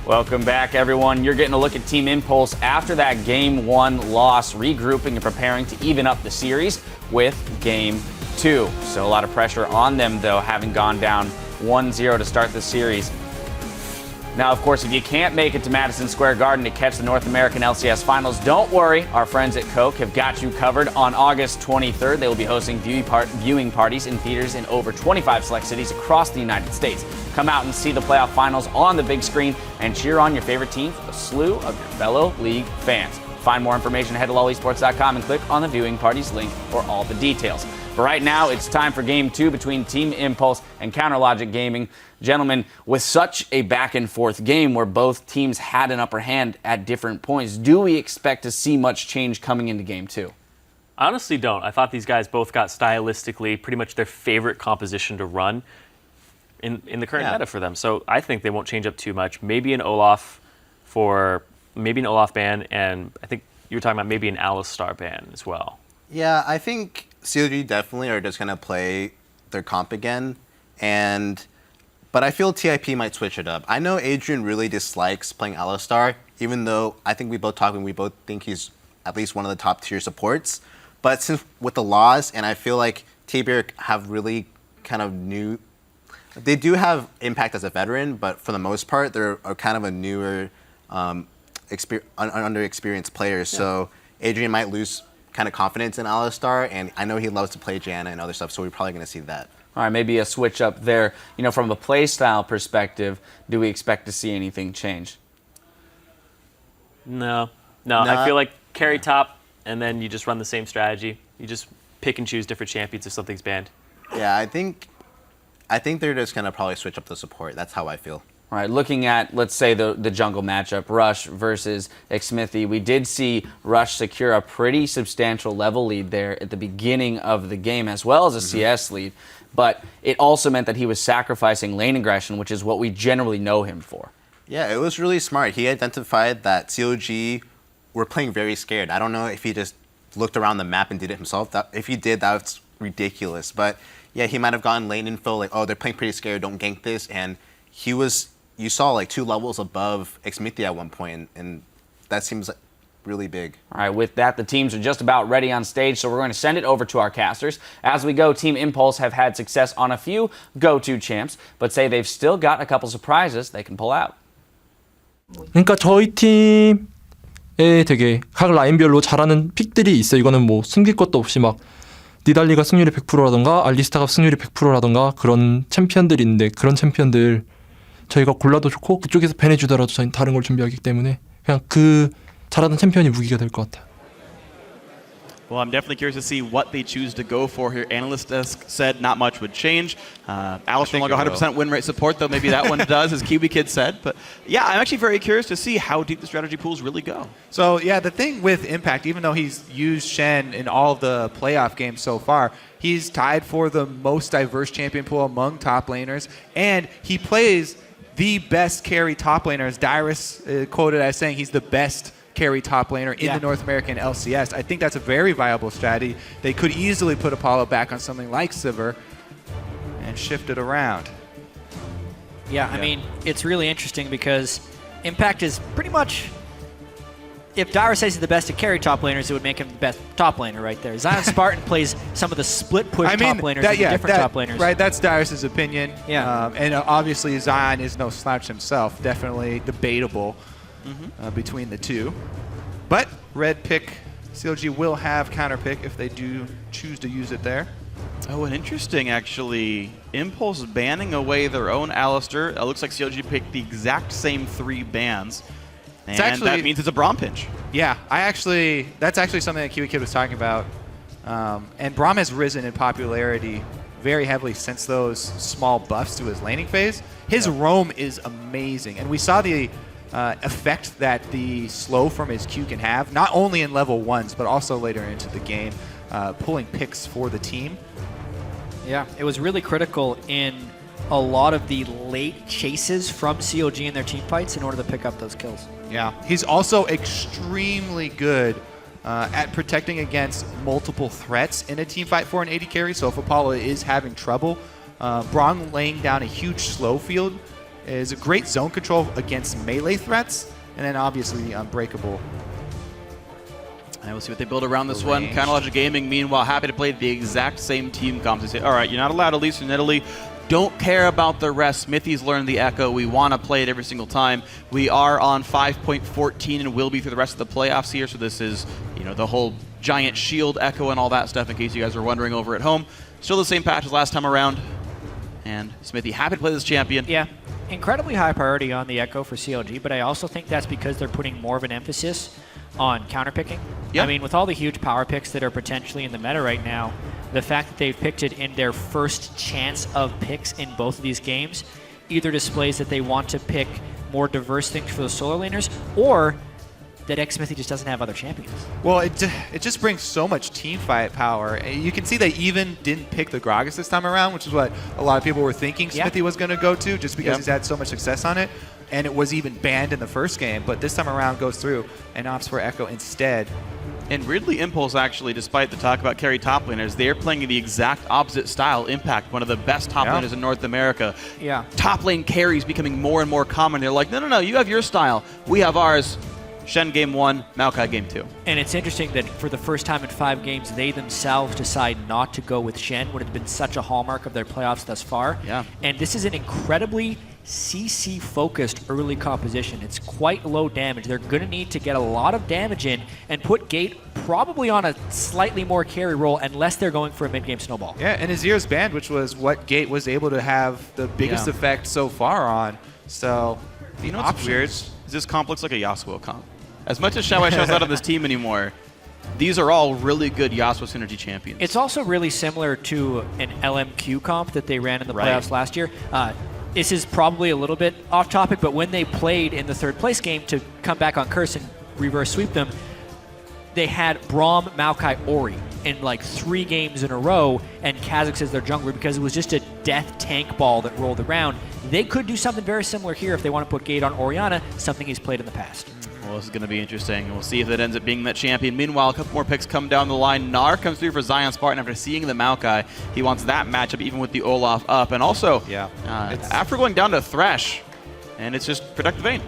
Welcome back, everyone. You're getting a look at Team Impulse after that Game 1 loss, regrouping and preparing to even up the series with Game 2. So a lot of pressure on them, though, having gone down 1-0 to start the series. Now, of course, if you can't make it to Madison Square Garden to catch the North American LCS Finals, don't worry. Our friends at Coke have got you covered. On August 23rd, they will be hosting viewing parties in theaters in over 25 select cities across the United States. Come out and see the playoff finals on the big screen and cheer on your favorite team with a slew of your fellow league fans. Find more information, head to lolesports.com and click on the viewing parties link for all the details. But right now, it's time for Game 2 between Team Impulse and Counterlogic Gaming. Gentlemen, with such a back-and-forth game where both teams had an upper hand at different points, do we expect to see much change coming into Game 2? I honestly don't. I thought these guys both got stylistically pretty much their favorite composition to run in the current meta for them. So I think they won't change up too much. Maybe an Olaf ban, and I think you were talking about maybe an Alistar ban as well. Yeah, I think CLG definitely are just going to play their comp again, but I feel TIP might switch it up. I know Adrian really dislikes playing Alistar, even though I think we both think he's at least one of the top tier supports. But since with the laws, and I feel like TBR have really kind of they do have impact as a veteran, but for the most part, they're kind of a newer, underexperienced players. Yeah. So Adrian might lose kind of confidence in Alistar, and I know he loves to play Janna and other stuff, so we're probably going to see that. All right, maybe a switch up there. You know, from a play style perspective, do we expect to see anything change? No. I feel like carry top, and then you just run the same strategy. You just pick and choose different champions if something's banned. Yeah, I think they're just going to probably switch up the support. That's how I feel. All right, looking at, let's say, the jungle matchup, Rush versus Xmithy, we did see Rush secure a pretty substantial level lead there at the beginning of the game, as well as a CS lead. But it also meant that he was sacrificing lane aggression, which is what we generally know him for. Yeah, it was really smart. He identified that CLG were playing very scared. I don't know if he just looked around the map and did it himself. If he did, that's ridiculous. But yeah, he might have gotten lane info like, oh, they're playing pretty scared, don't gank this. And you saw like 2 levels above Xmithy at one point, and that seems like really big. All right, with that, the teams are just about ready on stage, so we're going to send it over to our casters. As we go, Team Impulse have had success on a few go-to champs, but say they've still got a couple surprises they can pull out. 그러니까 저희 팀에 되게 각 라인별로 잘하는 픽들이 있어요. 이거는 뭐 숨길 것도 없이 막 니달리가 승률이 100%라던가 알리스타가 승률이 100%라던가 그런 챔피언들이 있는데 그런 챔피언들 저희가 골라도 좋고 그쪽에서 밴해주더라도 저희는 다른 걸 준비하기 때문에 그냥 그 잘하는 챔피언이 무기가 될 것 같아요. Well, I'm definitely curious to see what they choose to go for here. Analyst Desk said not much would change. Alistar will go 100% win rate support, though maybe that one does, as Kiwi Kid said. But yeah, I'm actually very curious to see how deep the strategy pools really go. So yeah, the thing with Impact, even though he's used Shen in all of the playoff games so far, he's tied for the most diverse champion pool among top laners, and he plays the best carry top laner. As Dyrus quoted as saying he's the best carry top laner in the North American LCS. I think that's a very viable strategy. They could easily put Apollo back on something like Sivir and shift it around. Yeah, I mean, it's really interesting because Impact is pretty much, if Dyrus says he's the best at carry top laners, it would make him the best top laner right there. Zion Spartan plays some of the split push top laners and different top laners. Right, that's Dyrus' opinion. Yeah. And obviously Zion is no slouch himself. Definitely debatable between the two. But red pick, CLG will have counter pick if they do choose to use it there. Oh, and interesting, actually. Impulse banning away their own Alistar. It looks like CLG picked the exact same 3 bans. And that means it's a Braum pinch. Yeah, that's actually something that Kiwi Kid was talking about. And Braum has risen in popularity very heavily since those small buffs to his laning phase. His roam is amazing. And we saw the effect that the slow from his Q can have, not only in level 1s, but also later into the game, pulling picks for the team. Yeah, it was really critical in a lot of the late chases from CLG in their team fights in order to pick up those kills. Yeah, he's also extremely good at protecting against multiple threats in a team fight for an AD carry. So if Apollo is having trouble, Braum laying down a huge slow field is a great zone control against melee threats, and then obviously unbreakable. And we'll see what they build around this one. Counterlogic Gaming, meanwhile, happy to play the exact same team comps. They say, all right, you're not allowed, at least in Italy. Don't care about the rest. Smithy's learned the Echo. We want to play it every single time. We are on 5.14 and will be through the rest of the playoffs here. So this is, the whole giant shield Echo and all that stuff, in case you guys are wondering over at home. Still the same patch as last time around. And Smithy happy to play this champion. Yeah. Incredibly high priority on the Echo for CLG, but I also think that's because they're putting more of an emphasis on counterpicking. Yep. I mean, with all the huge power picks that are potentially in the meta right now, the fact that they've picked it in their first chance of picks in both of these games either displays that they want to pick more diverse things for the solo laners, or that Xmithy just doesn't have other champions. Well, it just brings so much team fight power. You can see they even didn't pick the Gragas this time around, which is what a lot of people were thinking Smithy was going to go to, just because he's had so much success on it. And it was even banned in the first game, but this time around goes through and opts for Echo instead. And weirdly, Impulse actually, despite the talk about carry top laners, they're playing the exact opposite style. Impact, one of the best top laners in North America. Yeah. Top lane carries becoming more and more common. They're like, no, you have your style. We have ours. Shen game 1, Maokai game 2. And it's interesting that for the first time in 5 games, they themselves decide not to go with Shen, when it's been such a hallmark of their playoffs thus far. Yeah. And this is an incredibly CC-focused early composition. It's quite low damage. They're going to need to get a lot of damage in and put Gate probably on a slightly more carry role, unless they're going for a mid-game snowball. Yeah, and Azir's banned, which was what Gate was able to have the biggest effect so far on. So, you know what's weird? Is this comp looks like a Yasuo comp. As much as Xiao Xiao's not on this team anymore, these are all really good Yasuo synergy champions. It's also really similar to an LMQ comp that they ran in the playoffs last year. This is probably a little bit off topic, but when they played in the third place game to come back on Curse and reverse sweep them, they had Braum, Maokai, Ori in like 3 games in a row, and Kha'Zix as their jungler, because it was just a death tank ball that rolled around. They could do something very similar here if they want to put Gate on Orianna, something he's played in the past. Well, this is going to be interesting. We'll see if that ends up being that champion. Meanwhile, a couple more picks come down the line. Gnar comes through for Zion Spartan after seeing the Maokai. He wants that matchup even with the Olaf up. And also, after going down to Thresh, and it's just Protect the Vayne.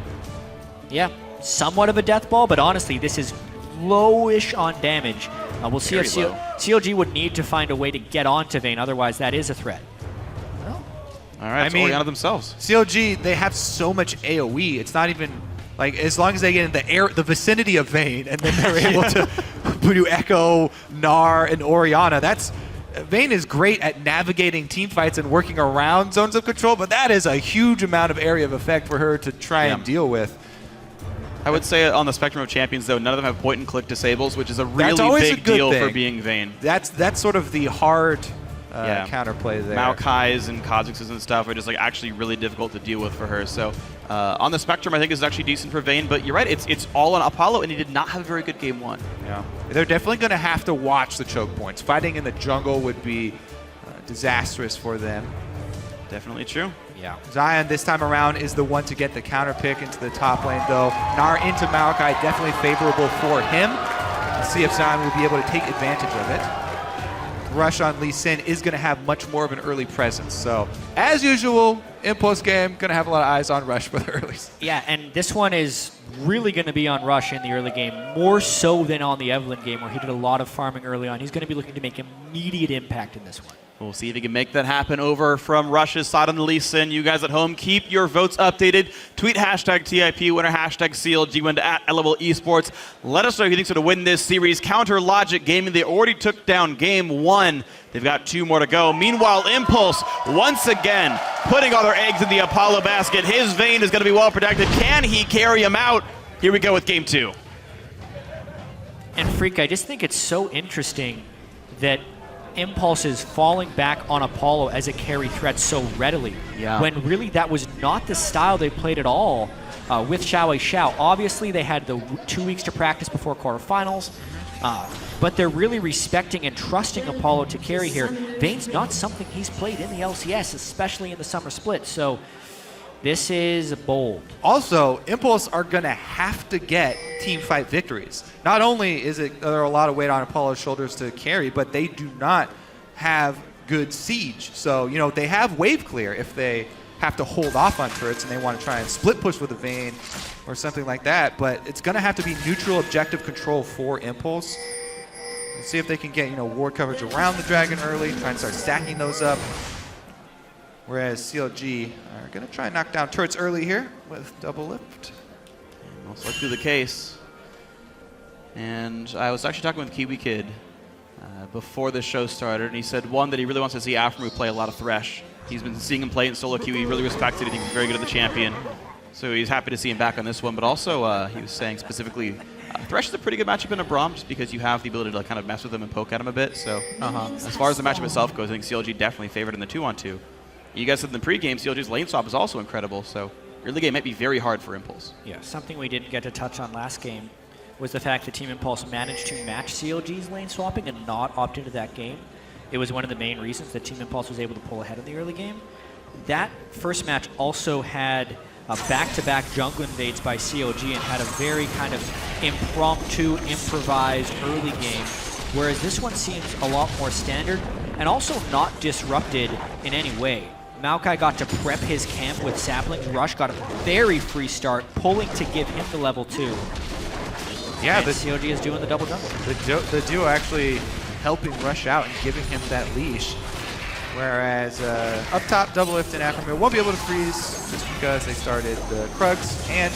Yeah, somewhat of a death ball, but honestly, this is lowish on damage. We'll see if CLG would need to find a way to get onto Vayne, otherwise that is a threat. All right, it's Orianna themselves. CLG, they have so much AoE. It's not even... Like, as long as they get in the vicinity of Vayne, and then they're able to do Echo, Gnar, and Orianna, Vayne is great at navigating team fights and working around zones of control, but that is a huge amount of area of effect for her to try and deal with. I would say on the spectrum of champions, though, none of them have point-and-click disables, which is a really big deal for being Vayne. That's sort of the hard counterplay there. Maokai's and Kha'Zix's and stuff are just like actually really difficult to deal with for her. So on the spectrum, I think this is actually decent for Vayne. But you're right, it's all on Apollo, and he did not have a very good game 1. Yeah, they're definitely going to have to watch the choke points. Fighting in the jungle would be disastrous for them. Definitely true. Yeah. Zion this time around is the one to get the counter pick into the top lane, though. Gnar into Maokai, definitely favorable for him. Let's see if Zion will be able to take advantage of it. Rush on Lee Sin is going to have much more of an early presence. So, as usual, Impulse game, going to have a lot of eyes on Rush for the earlies. Yeah, and this one is really going to be on Rush in the early game, more so than on the Evelyn game, where he did a lot of farming early on. He's going to be looking to make immediate impact in this one. We'll see if he can make that happen over from Rush's side on the Lee Sin. You guys at home, keep your votes updated. Tweet hashtag TIP winner, hashtag CLG winner at @level Esports. Let us know who you think's going to win this series. Counter Logic Gaming, they already took down game 1. They've got 2 more to go. Meanwhile, Impulse, once again, putting all their eggs in the Apollo basket. His Vayne is going to be well protected. Can he carry him out? Here we go with game 2. And Freak, I just think it's so interesting that Impulse is falling back on Apollo as a carry threat so readily, when really that was not the style they played at all with Xiao Xiao. Obviously, they had the 2 weeks to practice before quarterfinals, but they're really respecting and trusting Apollo to carry here. Vayne's not something he's played in the LCS, especially in the summer split, so this is bold. Also, Impulse are going to have to get team fight victories. Not only is there a lot of weight on Apollo's shoulders to carry, but they do not have good siege. So, they have wave clear if they have to hold off on turrets and they want to try and split push with a Vayne or something like that. But it's going to have to be neutral objective control for Impulse. Let's see if they can get, ward coverage around the Dragon early, try and start stacking those up. Whereas CLG are going to try and knock down turrets early here with double lift. Most likely the case. And I was actually talking with Kiwi Kid before the show started, and he said, one, that he really wants to see Afremu play a lot of Thresh. He's been seeing him play in solo queue. He really respected it. He was very good at the champion. So he's happy to see him back on this one. But also, he was saying specifically, Thresh is a pretty good matchup in a Braum just because you have the ability to kind of mess with him and poke at him a bit. So as far as the matchup itself goes, I think CLG definitely favored in the 2-on-2. You guys said in the pregame, CLG's lane swap is also incredible. So early game might be very hard for Impulse. Yeah, something we didn't get to touch on last game was the fact that Team Impulse managed to match CLG's lane swapping and not opt into that game. It was one of the main reasons that Team Impulse was able to pull ahead in the early game. That first match also had back-to-back jungle invades by CLG and had a very kind of impromptu, improvised early game, whereas this one seems a lot more standard and also not disrupted in any way. Maokai got to prep his camp with saplings. Rush got a very free start, pulling to give him the level 2. Yeah, the CLG is doing the double jungle. The duo actually helping Rush out and giving him that leash. Whereas up top, double lift and Afremu won't be able to freeze just because they started the Krugs and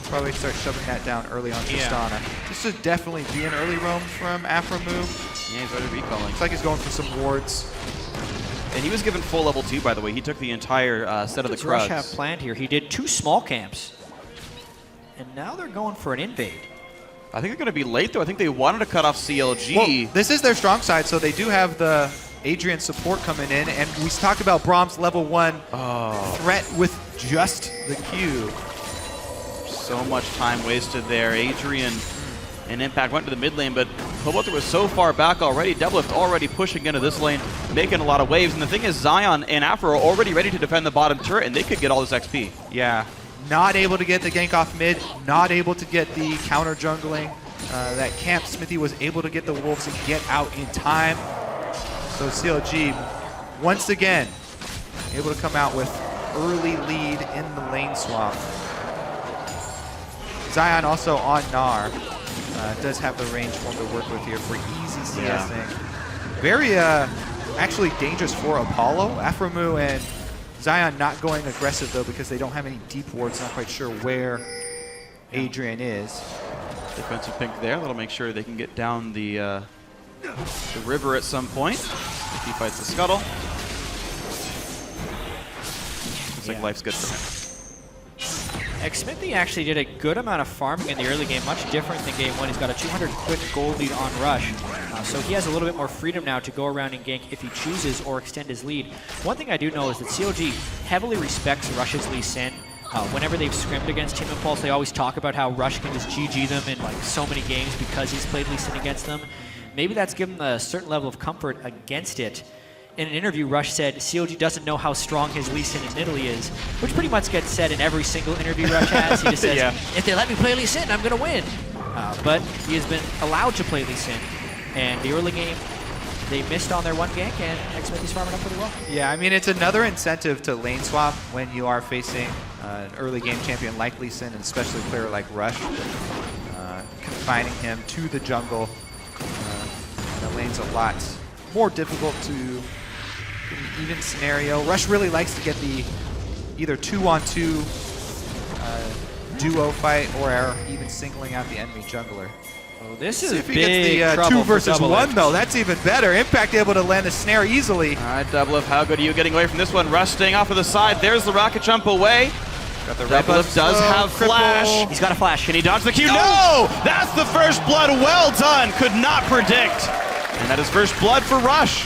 probably start shoving that down early on Tristana. This should definitely be an early roam from Afremu. Yeah, he's already recalling. Looks like he's going for some wards. And he was given full level 2, by the way. He took the entire set of the Krugs. Rush have planned here? He did 2 small camps. And now they're going for an invade. I think they're going to be late, though. I think they wanted to cut off CLG. Well, this is their strong side, so they do have the Adrian support coming in. And we talked about Braum's level 1 threat with just the Q. So much time wasted there. Adrian and Impact went to the mid lane, but Koboter was so far back already. Doublelift already pushing into this lane, making a lot of waves. And the thing is, Zion and Afro are already ready to defend the bottom turret, and they could get all this XP. Yeah. Not able to get the gank off mid, not able to get the counter jungling. That camp, Smithy was able to get the wolves and get out in time. So CLG, once again, able to come out with early lead in the lane swap. Zion also on Gnar. Does have the range for him to work with here for easy CSing. Very actually dangerous for Apollo. Afremu and Zion not going aggressive though because they don't have any deep wards. Not quite sure where Adrian is. Defensive pink there. That'll make sure they can get down the river at some point. If he fights the scuttle. Looks like life's good for him. Xmithy actually did a good amount of farming in the early game, much different than game 1. He's got a 200 quick gold lead on Rush. So he has a little bit more freedom now to go around and gank if he chooses or extend his lead. One thing I do know is that CLG heavily respects Rush's Lee Sin. Whenever they've scrimmed against Team Impulse, they always talk about how Rush can just GG them in like so many games because he's played Lee Sin against them. Maybe that's given them a certain level of comfort against it. In an interview, Rush said CLG doesn't know how strong his Lee Sin in Italy is, which pretty much gets said in every single interview Rush has. He just says, if they let me play Lee Sin, I'm going to win. But he has been allowed to play Lee Sin. And the early game, they missed on their one gank, and Xmithy's farming up pretty well. Yeah, I mean, it's another incentive to lane swap when you are facing an early game champion like Lee Sin, and especially a player like Rush. Confining him to the jungle. The lane's a lot more difficult to an even scenario. Rush really likes to get the either 2-on-2 duo fight or even singling out the enemy jungler. Oh, this is if he big gets the trouble 2 versus for 1 though, that's even better. Impact able to land the snare easily. All right, Doublelift, how good are you getting away from this one? Rush staying off to the side. There's the rocket jump away. Got the red Doublelift does have flash. He's got a flash. Can he dodge the Q? No! That's the first blood. Well done. Could not predict. And that is first blood for Rush.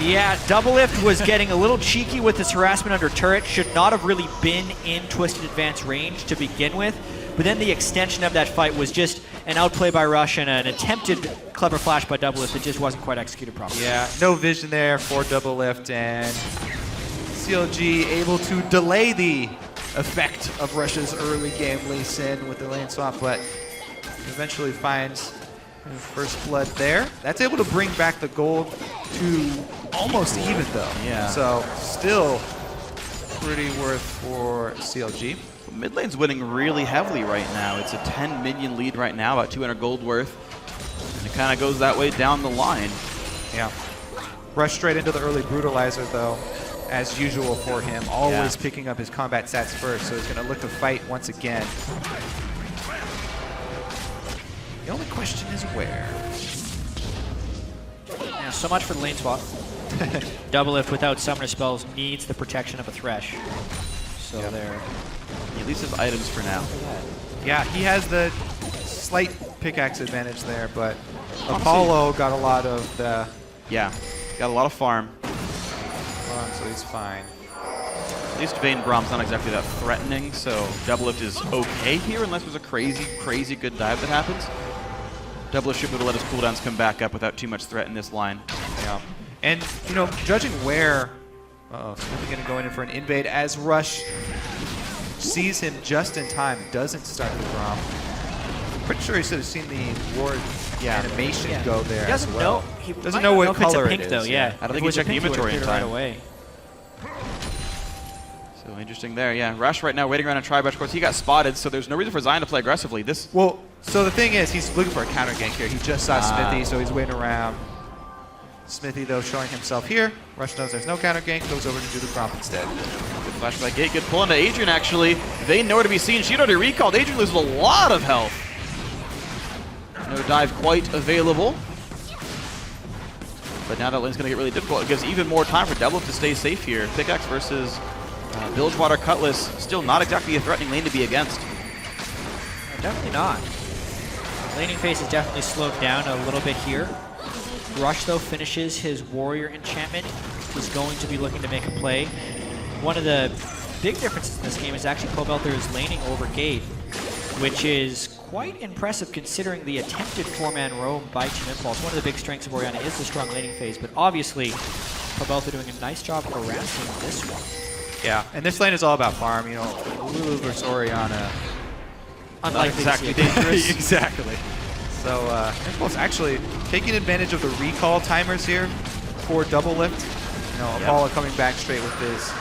Yeah, Doublelift was getting a little cheeky with his harassment under turret. Should not have really been in Twisted Advance range to begin with. But then the extension of that fight was just an outplay by Rush and an attempted clever flash by Doublelift that just wasn't quite executed properly. Yeah, no vision there for Doublelift, and CLG able to delay the effect of Rush's early game Lee Sin with the lane swap, but eventually finds first blood there. That's able to bring back the gold to almost even though. Yeah. So still pretty worth for CLG. Mid lane's winning really heavily right now. It's a 10 minion lead right now, about 200 gold worth. And it kind of goes that way down the line. Yeah. Rush straight into the early brutalizer though, as usual for him. Always picking up his combat stats first, so he's going to look to fight once again. The only question is where. Yeah, so much for the lane swap. Double Lift without summoner spells needs the protection of a Thresh. So there. He at least has items for now. Yeah, he has the slight pickaxe advantage there, but Apollo got a lot of the... Yeah, got a lot of farm. So he's fine. At least Vayne Brahm's not exactly that threatening, so Double Lift is okay here unless there's a crazy, crazy good dive that happens. Double Lift should be able to let his cooldowns come back up without too much threat in this line. Yeah. And, you know, judging where... Smithy going to go in for an invade as Rush sees him just in time, doesn't start the Braum. Pretty sure he should have seen the ward animation go there. He doesn't as well. know. He doesn't know what color it's a pink, it is. though. Yeah. I don't If think it was he a checked the pink, he would've inventory in cleared it time. right away. So interesting there, yeah. Rush right now waiting around a tri-brush. Of course, he got spotted, so there's no reason for Zion to play aggressively. Well, so the thing is, he's looking for a counter gank here. He just saw Smithy, so he's waiting around. Smithy, though, showing himself here. Rush knows there's no counter gank, goes over to do the Gromp instead. Good flash by Gate, good pull into Adrian, actually. They nowhere to be seen. She'd already recalled. Adrian loses a lot of health. No dive quite available. But now that lane's going to get really difficult. It gives even more time for Double to stay safe here. Pickaxe versus Bilgewater Cutlass. Still not exactly a threatening lane to be against. Definitely not. Laning phase is definitely slowed down a little bit here. Rush, though, finishes his Warrior enchantment. He's going to be looking to make a play. One of the big differences in this game is actually Pobelter is laning over Gate, which is quite impressive considering the attempted 4-man roam by Team Impulse. One of the big strengths of Orianna is the strong laning phase, but obviously Pobelter doing a nice job harassing this one. Yeah, and this lane is all about farm. You know, Lulu versus Orianna. Unlikely exactly to see it. dangerous. Exactly. So Impulse actually taking advantage of the recall timers here for Double Lift. You know, Apollo coming back straight with his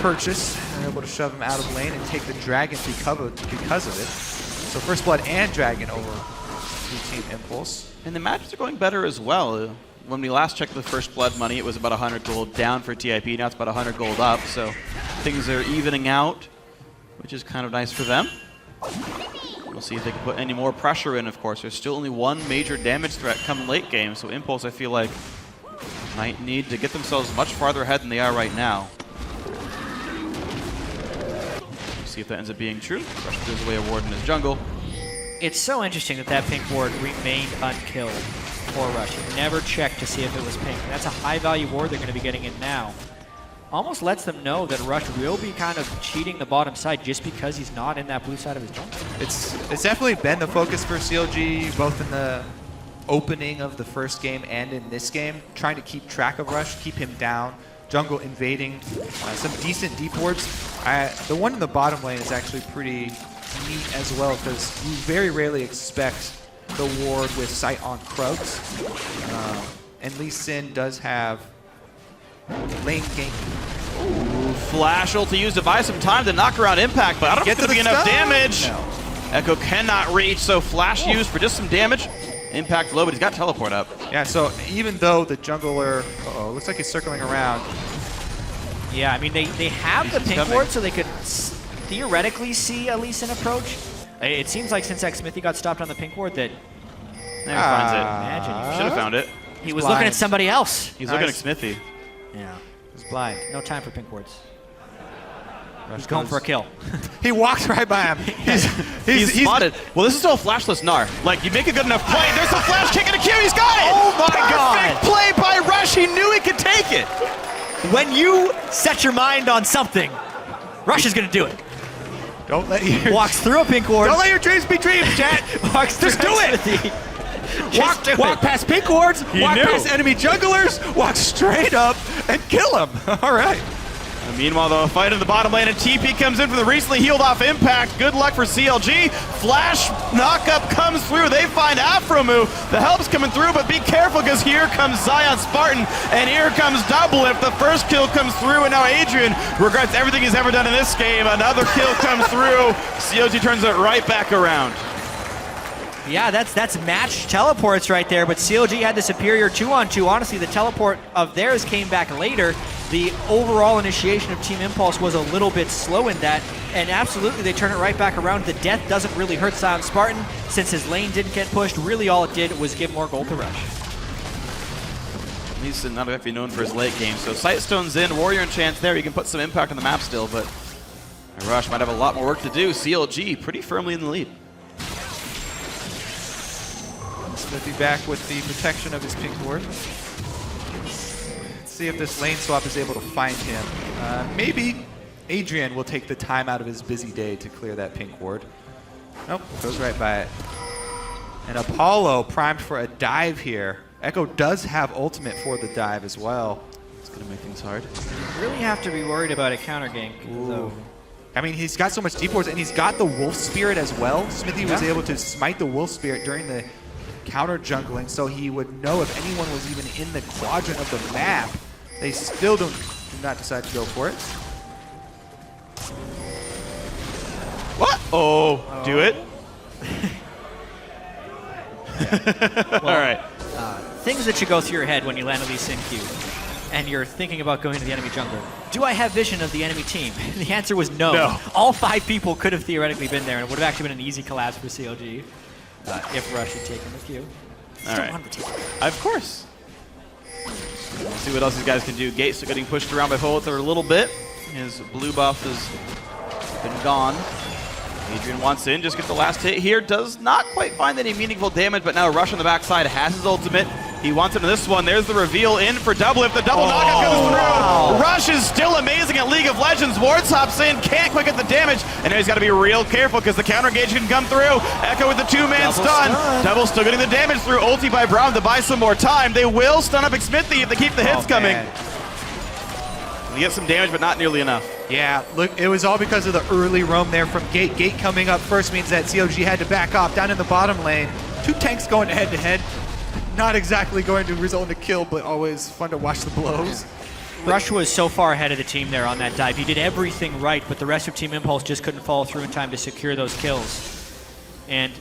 purchase. They're able to shove him out of lane and take the dragon because of it. So First Blood and Dragon over to Team Impulse. And the matches are going better as well. When we last checked the First Blood money, it was about 100 gold down for TIP. Now it's about 100 gold up, so things are evening out, which is kind of nice for them. We'll see if they can put any more pressure in, of course. There's still only one major damage threat come late game, so Impulse, I feel like, might need to get themselves much farther ahead than they are right now. We'll see if that ends up being true. Rush clears away a ward in his jungle. It's so interesting that that pink ward remained unkilled for Rush. He never checked to see if it was pink. And that's a high-value ward they're going to be getting in now. Almost lets them know that Rush will be kind of cheating the bottom side just because he's not in that blue side of his jungle. It's definitely been the focus for CLG, both in the opening of the first game and in this game, trying to keep track of Rush, keep him down, jungle invading, some decent deep wards. The one in the bottom lane is actually pretty neat as well, because you very rarely expect the ward with sight on Krugs. And Lee Sin does have lane gank. Ooh, flash ult to use to buy some time to knock around Impact, but I don't think it's going to be enough damage. No. Echo cannot reach, so flash used for just some damage. Impact low, but he's got teleport up. Yeah, so even though the jungler, looks like he's circling around. Yeah, I mean, they have the pink coming. ward, so they could theoretically see a Lee Sin approach. It seems like since Smithy got stopped on the pink ward that There he finds it. imagine Should have found it. he was blind. looking at somebody else. He's looking at Nice. Smithy. Yeah, He's blind. no time for pink wards. Rush He's going goes- for a kill. He walks right by him. He's spotted. Well, this is still a flashless Gnar. Like, you make a good enough play. There's a flash kick and a Q. He's got it. Oh my Perfect God. play by Rush. He knew he could take it. When you set your mind on something, Rush is going to do it. Don't let your Walks through a pink ward. don't let your dreams be dreams, chat. Walks through Just do it. Smithy. Walk past pink wards. Walk knew. past enemy jugglers. Walk straight up and kill him. All right. Meanwhile, though, a fight in the bottom lane, and TP comes in for the recently healed off Impact. Good luck for CLG. Flash knockup comes through. They find Afromu. The help's coming through, but be careful because here comes Zion Spartan, and here comes Doublelift. The first kill comes through, and now Adrian regrets everything he's ever done in this game. Another kill comes through. CLG turns it right back around. Yeah, that's matched teleports right there, but CLG had the superior 2-on-2. Honestly, the teleport of theirs came back later. The overall initiation of Team Impulse was a little bit slow in that, and absolutely they turn it right back around. The death doesn't really hurt Zion Spartan since his lane didn't get pushed. Really all it did was give more gold to Rush. He's not exactly known for his late game, so Sightstone's in, Warrior Enchant's there. You can put some impact on the map still, but Rush might have a lot more work to do. CLG pretty firmly in the lead. Smithy back with the protection of his pink ward. Let's see if this lane swap is able to find him. Maybe Adrian will take the time out of his busy day to clear that pink ward. Nope, goes right by it. And Apollo primed for a dive here. Echo does have ultimate for the dive as well. It's going to make things hard. You really have to be worried about a counter gank, though. I mean, he's got so much deep wards, and he's got the Wolf Spirit as well. Smithy was able to smite the Wolf Spirit during the counter jungling, so he would know if anyone was even in the quadrant of the map. They still do not decide to go for it. What? Oh, do it. Well, all right. Things that should go through your head when you land on these Sin Q, and you're thinking about going to the enemy jungle. Do I have vision of the enemy team? The answer was no. No. All 5 people could have theoretically been there, and it would have actually been an easy collapse for CLG if Rush had taken the Q. All right. Of course. Let's see what else these guys can do. Gates still getting pushed around by Poether a little bit. His blue buff has been gone. Adrian wants in, just gets the last hit here. Does not quite find any meaningful damage, but now Rush on the backside has his ultimate. He wants into this one. There's the reveal in for Doublelift. The double knockup comes through. Wow. Rush is still amazing at League of Legends. Ward hops in, can't quite get the damage, and now he's got to be real careful because the counter engage can come through. Echo with the 2-man stun. Double still getting the damage through. Ulti by Brown to buy some more time. They will stun up Smithy if they keep the hits coming. They get some damage, but not nearly enough. Yeah, look, it was all because of the early roam there from Gate. Gate coming up first means that CLG had to back off down in the bottom lane. 2 tanks going head-to-head. Not exactly going to result in a kill, but always fun to watch the blows. Rush was so far ahead of the team there on that dive. He did everything right, but the rest of Team Impulse just couldn't follow through in time to secure those kills. And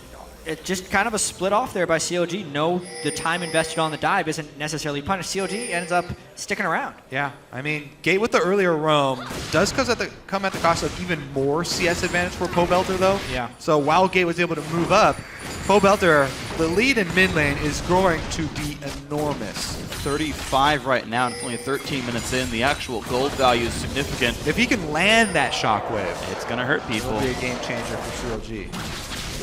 it just kind of a split off there by CLG. No, the time invested on the dive isn't necessarily punished. CLG ends up sticking around. Yeah, I mean, Gate with the earlier roam does come at the cost of even more CS advantage for Pobelter, though. Yeah. So while Gate was able to move up, Pobelter, the lead in mid lane is growing to be enormous. 35 right now, and only 13 minutes in. The actual gold value is significant. If he can land that shockwave, it's going to hurt people. It'll be a game changer for CLG.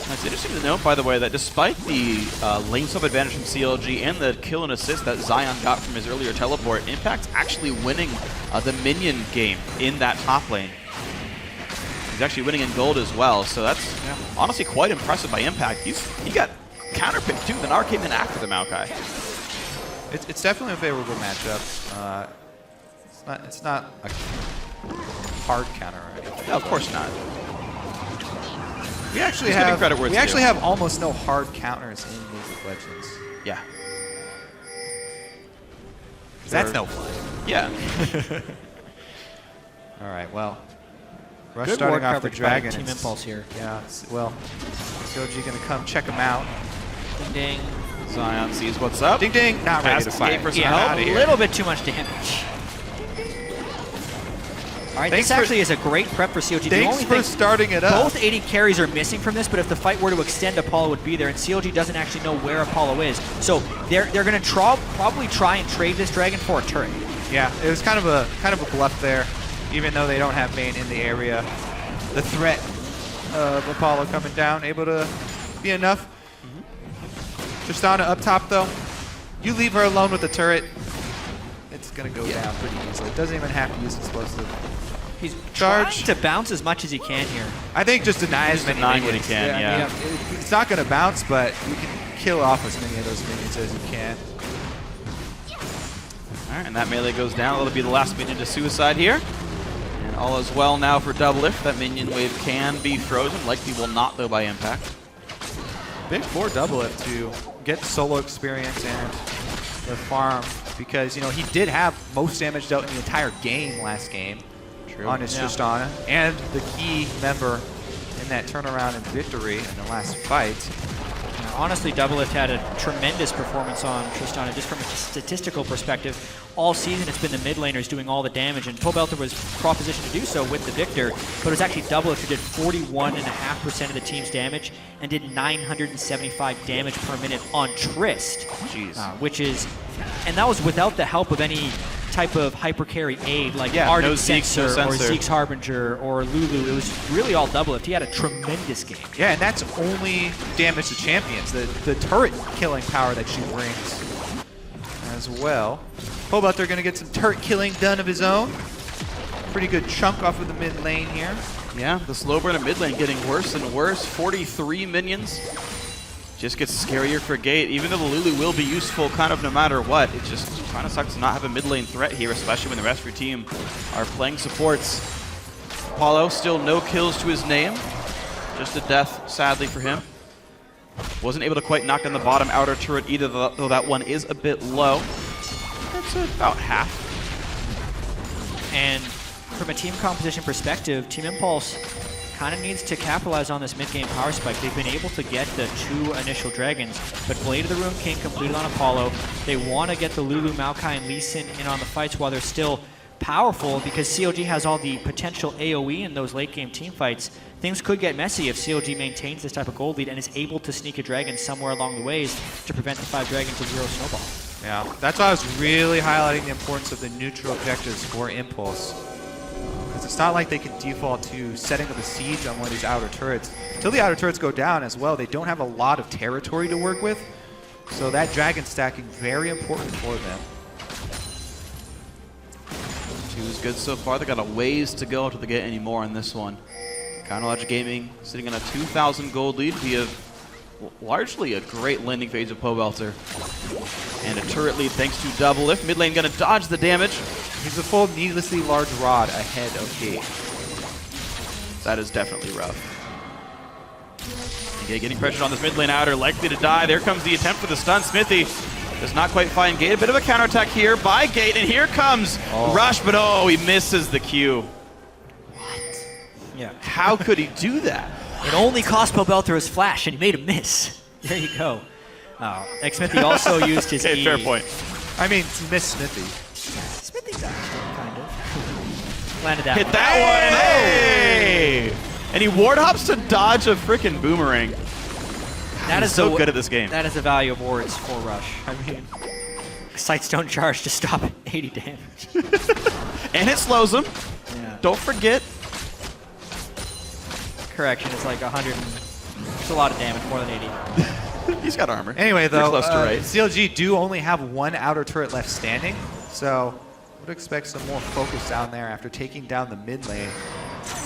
It's interesting to note, by the way, that despite the lane swap advantage from CLG and the kill and assist that Zion got from his earlier teleport, Impact's actually winning the minion game in that top lane. He's actually winning in gold as well, so that's honestly quite impressive by Impact. He got counterpicked too, then came in after the Maokai. It's definitely a favorable matchup. It's not a hard counter or anything. No, of course not. We actually have almost no hard counters in League of Legends. Yeah. That's no fun. Yeah. All right, well. Rush Good starting off the coverage Dragon. by Team Impulse here. Yeah, well, CLG going to come check him out. Ding, ding. Zion sees what's up. Ding, ding. Not ready to fight. Yeah, a little bit too much damage. All right, this actually is a great prep for CLG. Thanks for starting it up. Both AD carries are missing from this, but if the fight were to extend, Apollo would be there, and CLG doesn't actually know where Apollo is. So they're going to probably try and trade this dragon for a turret. Yeah, it was kind of a bluff there, even though they don't have Vayne in the area. The threat of Apollo coming down, able to be enough. Tristana up top, though. You leave her alone with the turret, it's going to go down pretty easily. It doesn't even have to use explosive. He's trying to bounce as much as he can here. I think just deny as many what he can, yeah. It's not going to bounce, but you can kill off as many of those minions as you can. All right, and that melee goes down. That'll be the last minion to suicide here. All is well now for Doublelift. That minion wave can be frozen. Likely will not, though, by Impact. Big for Doublelift to get solo experience and the farm, because he did have most damage dealt in the entire game last game on his Tristana, and the key member in that turnaround and victory in the last fight. Honestly, Doublelift had a tremendous performance on Tristana just from a statistical perspective. All season, it's been the mid laners doing all the damage, and Pobelter was propositioned to do so with the Victor, but it was actually Doublelift who did 41.5% of the team's damage and did 975 damage per minute on Trist. Jeez. Which is, and that was without the help of any type of hypercarry aid like Ardent no Zeke's, no Sensor or Sensor. Zeke's Harbinger or Lulu. It was really all Doublelift. He had a tremendous game. Yeah, and that's only damage to champions, the turret killing power that she brings as well. Pobelter going to get some turret killing done of his own. Pretty good chunk off of the mid lane here. Yeah, the slow burn of mid lane getting worse and worse. 43 minions. Just gets scarier for Gate. Even though the Lulu will be useful kind of no matter what, it just kind of sucks to not have a mid lane threat here, especially when the rest of your team are playing supports. Apollo still no kills to his name. Just a death, sadly, for him. Wasn't able to quite knock down the bottom outer turret either, though that one is a bit low. That's about half. And from a team composition perspective, Team Impulse kind of needs to capitalize on this mid-game power spike. They've been able to get the 2 initial dragons, but Blade of the Ruined King completed on Apollo. They want to get the Lulu, Maokai, and Lee Sin in on the fights while they're still powerful, because CLG has all the potential AoE in those late-game team fights. Things could get messy if CLG maintains this type of gold lead and is able to sneak a dragon somewhere along the ways to prevent the 5 dragons of 0 snowball. Yeah, that's why I was really highlighting the importance of the neutral objectives for Impulse. Because it's not like they can default to setting up a siege on one of these outer turrets. Until the outer turrets go down as well, they don't have a lot of territory to work with. So that dragon stacking, very important for them. 2 is good so far. They got a ways to go until they get any more on this one. Counterlogic Gaming sitting on a 2,000 gold lead via largely a great landing phase of Pobelter. And a turret lead thanks to Doublelift. Mid lane gonna dodge the damage. He's a full needlessly large rod ahead of Gate. That is definitely rough. Okay, getting pressured on this mid lane outer, likely to die. There comes the attempt for the stun. Smithy does not quite find Gate. A bit of a counterattack here by Gate, and here comes Rush, but he misses the Q. Yeah. How could he do that? It only cost Pobelter his flash, and he made a miss. There you go. X-Smithy also used his E. Fair point. I mean, Miss Smithy. Smithy dodged it, kind of. Landed that Hit one. that one. Hey! And he ward hops to dodge a frickin' boomerang. That is so good at this game. That is the value of wards for Rush. I mean, sights don't charge to stop at 80 damage. And it slows him. Yeah. Don't forget. Correction, it's like 100. It's a lot of damage, more than 80. He's got armor. Anyway, though, close to right. CLG do only have 1 outer turret left standing, so would expect some more focus down there after taking down the mid lane.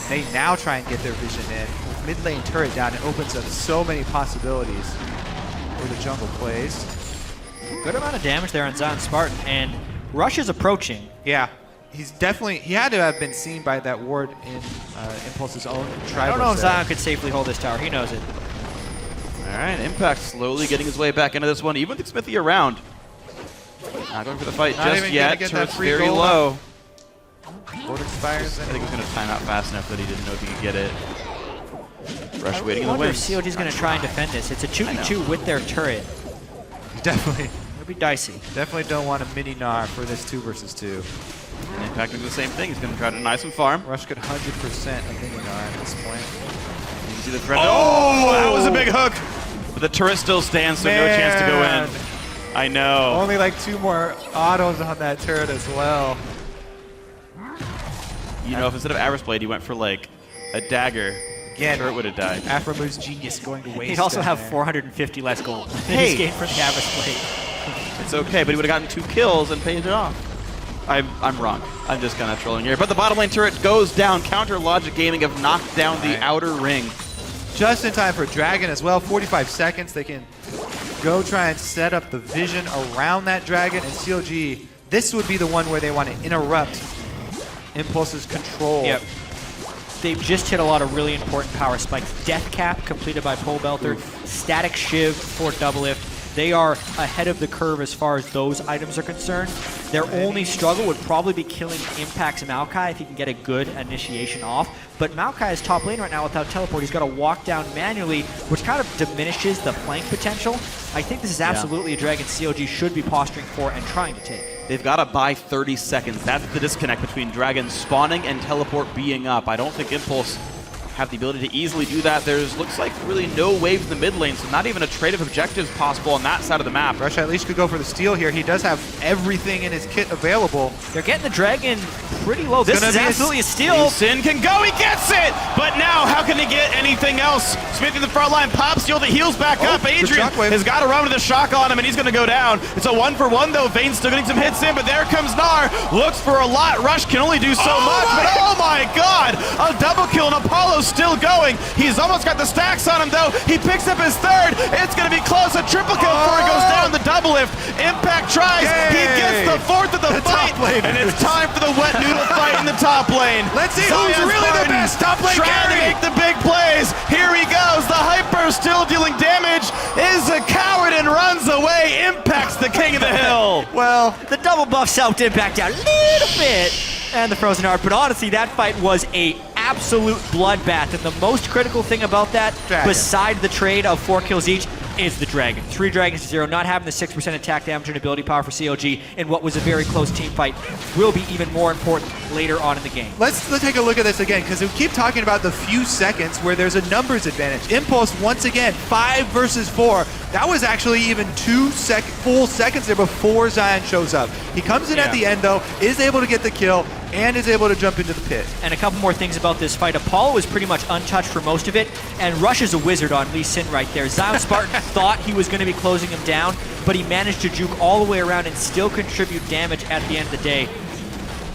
They now try and get their vision in. With mid lane turret down, it opens up so many possibilities for the jungle plays. Good amount of damage there on Zion Spartan, and Rush is approaching. Yeah, he had to have been seen by that ward in Impulse's own tribal I don't know if set. Zion could safely hold this tower. He knows it. All right, Impact slowly getting his way back into this one, even with Smithy around. Not going for the fight Not just even yet. gonna get that Turret's free very gold. low. Gold expires. I think he was going to time out fast enough that he didn't know if he could get it. Rush waiting in the I wonder if wings. CLG's going to try and defend this. It's a 2v2 with their turret. Definitely It'll be dicey. Definitely don't want a mini Gnar for this 2 versus 2. And Impact doing the same thing. He's going to try to deny some farm. Rush could 100% a mini Gnar at this point. You can see the threat. Oh, that was a big hook. But the turret still stands, so no chance to go in. I know. Only like 2 more autos on that turret as well. You know, if instead of Avarice Blade, he went for like a dagger, Again, turret would have died. Afromove's genius going to waste. He'd also down have there. 450 less gold. Hey. He's gained from the average plate. It's okay, but he would have gotten 2 kills and paid it off. I'm wrong. I'm just kind of trolling here. But the bottom lane turret goes down. Counter Logic Gaming have knocked down the outer ring. Just in time for Dragon as well. 45 seconds. They can go try and set up the vision around that Dragon. And CLG, this would be the one where they want to interrupt Impulse's control. Yep. They've just hit a lot of really important power spikes. Death Cap completed by Pole Belter. Static Shiv for Doublelift. They are ahead of the curve as far as those items are concerned. Their only struggle would probably be killing Impact's Maokai if he can get a good initiation off. But Maokai is top lane right now without teleport. He's got to walk down manually, which kind of diminishes the flank potential. I think this is absolutely a Dragon CLG should be posturing for and trying to take. They've got to buy 30 seconds. That's the disconnect between Dragon spawning and teleport being up. I don't think Impulse have the ability to easily do that. There's looks like really no wave in the mid lane, so not even a trade of objectives possible on that side of the map. Rush at least could go for the steal here. He does have everything in his kit available. They're getting the Dragon pretty low. This is absolutely a steal. Sin can go, he gets it! But now, how can he get anything else? Smith in the front line, pop steal, the heals back up. Adrian has got to run with a shock on him, and he's going to go down. It's a 1-for-1 though. Vayne's still getting some hits in, but there comes Gnar. Looks for a lot. Rush can only do so much, but oh my god! A double kill, and Apollo's still going. He's almost got the stacks on him though. He picks up his third. It's going to be close. A triple kill before he goes down the Doublelift. Impact tries. He gets the fourth of the fight. And it's time for the wet noodle fight in the top lane. Let's see who's really the best top lane trying to make the big plays. Here he goes. The Hyper still dealing damage. Is a coward and runs away. Impact's the king of the hill. Well, the double buffs helped Impact out a little bit. And the Frozen Heart. But honestly, that fight was a absolute bloodbath. And the most critical thing about that, beside the trade of 4 kills each, is the Dragon. 3 Dragons to 0, not having the 6% attack damage and ability power for CLG in what was a very close team fight will be even more important later on in the game. Let's take a look at this again, because we keep talking about the few seconds where there's a numbers advantage. Impulse, once again, 5 versus 4. That was actually even 2 full seconds there before Zion shows up. He comes in at the end, though, is able to get the kill, and is able to jump into the pit. And a couple more things about this fight. Apollo is pretty much untouched for most of it, and Rush is a wizard on Lee Sin right there. Zion Spartan thought he was going to be closing him down, but he managed to juke all the way around and still contribute damage at the end of the day.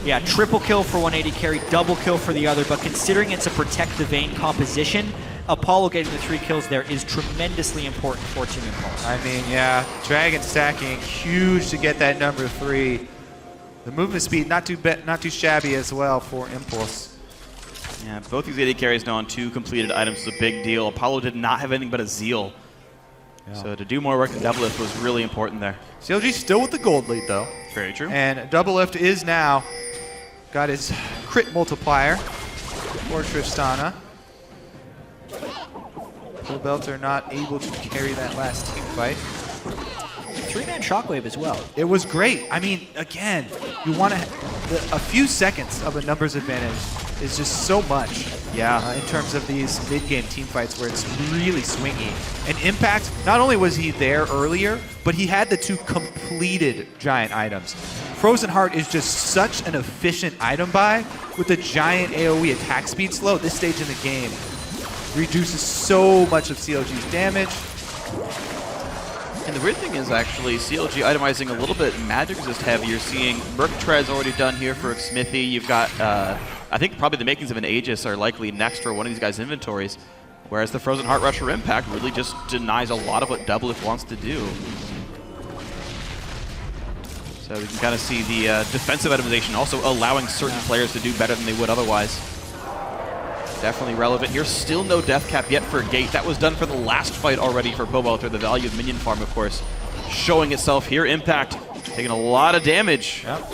Yeah, triple kill for 180 carry, double kill for the other, but considering it's a protect the Vayne composition, Apollo getting the 3 kills there is tremendously important for Team Impulse. I mean, yeah, Dragon stacking, huge to get that number 3. The movement speed, not too shabby as well for Impulse. Yeah, both these AD carries now on 2 completed items is a big deal. Apollo did not have anything but a Zeal. Yeah. So to do more work in Doublelift was really important there. CLG still with the gold lead, though. Very true. And Doublelift is now got his crit multiplier for Tristana. Pole Belter not able to carry that last team fight. 3-man Shockwave as well. It was great. I mean, again, you want to a few seconds of a numbers advantage is just so much. Yeah. In terms of these mid-game team fights where it's really swingy. And Impact, not only was he there earlier, but he had the 2 completed giant items. Frozen Heart is just such an efficient item buy with the giant AoE attack speed slow at this stage in the game. Reduces so much of CLG's damage. And the weird thing is actually CLG itemizing a little bit magic resist heavy. You're seeing Merc Tread's already done here for Smithy. You've got, I think probably the makings of an Aegis are likely next for one of these guys' inventories. Whereas the Frozen Heart Rusher Impact really just denies a lot of what Doublelift wants to do. So we can kind of see the defensive itemization also allowing certain players to do better than they would otherwise. Definitely relevant here. Still no death cap yet for Gate. That was done for the last fight already for Pole Belter. The value of minion farm, of course, showing itself here. Impact taking a lot of damage. Yep.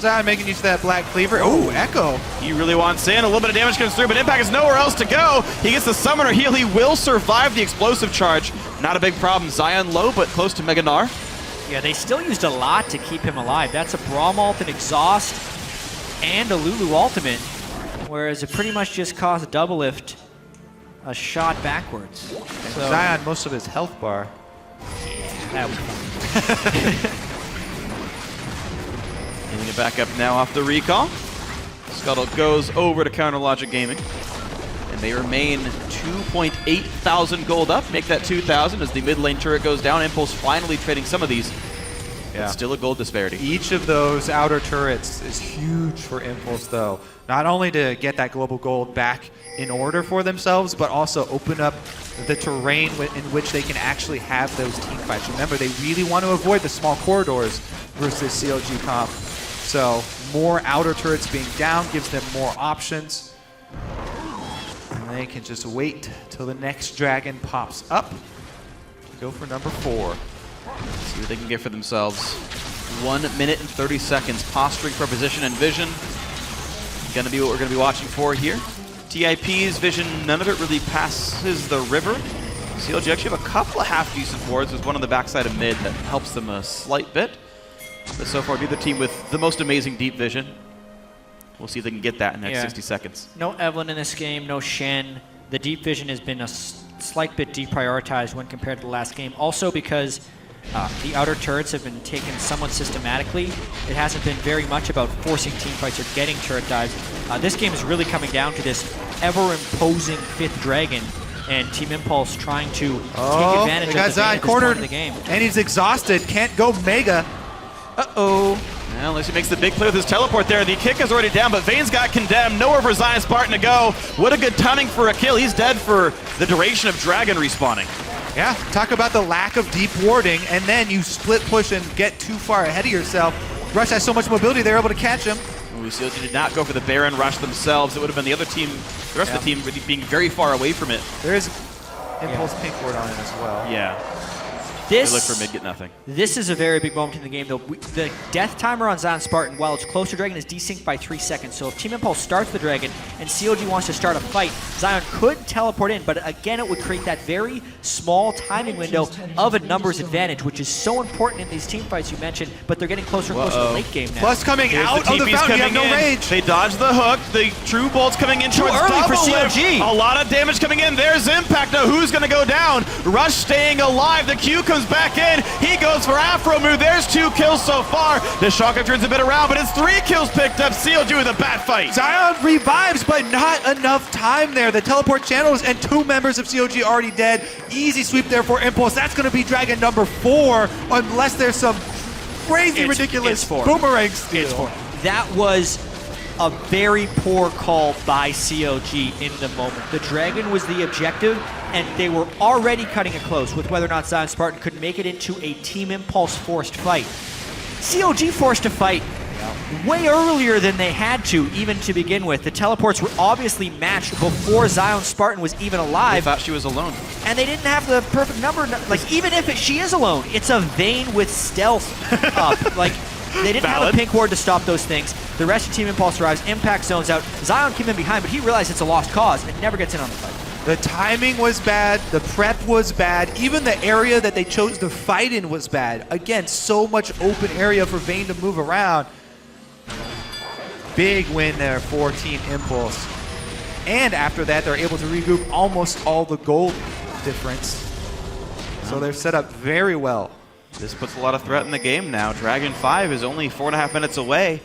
Zion making use of that Black Cleaver. Oh, Echo. He really wants in. A little bit of damage comes through, but Impact has nowhere else to go. He gets the Summoner heal. He will survive the explosive charge. Not a big problem. Zion low, but close to Mega Gnar. Yeah, they still used a lot to keep him alive. That's a Braum ult, an Exhaust, and a Lulu ultimate. Whereas it pretty much just cost Doublelift a shot backwards. So Zion, most of his health bar. Yeah, that was fun. Getting it back up now off the recall. Scuttle goes over to Counter Logic Gaming. And they remain 2.8 thousand gold up. Make that 2,000 as the mid lane turret goes down. Impulse finally trading some of these. Yeah. It's still a gold disparity. Each of those outer turrets is huge for Impulse, though. Not only to get that global gold back in order for themselves, but also open up the terrain in which they can actually have those team fights. Remember, they really want to avoid the small corridors versus CLG comp. So more outer turrets being down gives them more options. And they can just wait till the next dragon pops up to go for number 4. See what they can get for themselves. 1 minute and 30 seconds. Posturing for position and vision. Gonna be what we're gonna be watching for here. TIP's vision, none of it really passes the river. CLG actually have a couple of half-decent wards. There's one on the backside of mid that helps them a slight bit. But so far, neither team with the most amazing deep vision. We'll see if they can get that in the next 60 seconds. No Evelyn in this game, no Shen. The deep vision has been a slight bit deprioritized when compared to the last game. Also because the outer turrets have been taken somewhat systematically. It hasn't been very much about forcing team fights or getting turret dives. This game is really coming down to this ever-imposing 5th dragon and Team Impulse trying to take advantage of the Zion cornered, the game. and he's exhausted. Can't go mega. Well, unless he makes the big play with his teleport there. The kick is already down, but Vayne's got condemned. Nowhere for Zion Spartan to go. What a good timing for a kill. He's dead for the duration of Dragon respawning. Yeah, talk about the lack of deep warding, and then you split push and get too far ahead of yourself. Rush has so much mobility, they're able to catch him. Ooh, CLG did not go for the Baron rush themselves. It would have been the other team, the rest of the team being very far away from it. There is Impulse pink ward on it as well. Yeah. They look for mid, get nothing. This is a very big moment in the game, though. The death timer on Zion Spartan, while it's close to Dragon, is desynced by 3 seconds. So if Team Impulse starts the Dragon and CLG wants to start a fight, Zion could teleport in, but again, it would create that very small timing window of a numbers advantage, which is so important in these team fights you mentioned, but they're getting closer and closer to the late game now. Plus coming out of the fountain, you have no rage. They dodge the hook. The True Bolt's coming in towards early for double CLG. lift. A lot of damage coming in. There's Impact. Now who's going to go down? Rush staying alive. The Q comes back in. He goes for Afro move. There's 2 kills so far. The shotgun turns a bit around, but it's 3 kills picked up. CLG with a bad fight. Zion revives, but not enough time there. The teleport channels and 2 members of CLG already dead. Easy sweep there for Impulse. That's going to be Dragon number 4, unless there's some crazy, ridiculous boomerang steal. It's 4. That was a very poor call by CLG in the moment. The Dragon was the objective, and they were already cutting it close with whether or not Zion Spartan could make it into a Team Impulse forced fight. CLG forced a fight way earlier than they had to, even to begin with. The teleports were obviously matched before Zion Spartan was even alive. They thought she was alone. And they didn't have the perfect number. Like, even if she is alone, it's a Vayne with stealth up. Like, they didn't have a pink ward to stop those things. The rest of Team Impulse arrives, Impact zones out. Zion came in behind, but he realized it's a lost cause and never gets in on the fight. The timing was bad, the prep was bad, even the area that they chose to fight in was bad. Again, so much open area for Vayne to move around. Big win there for Team Impulse. And after that, they're able to regroup almost all the gold difference. So they're set up very well. This puts a lot of threat in the game now. Dragon 5 is only 4.5 minutes away,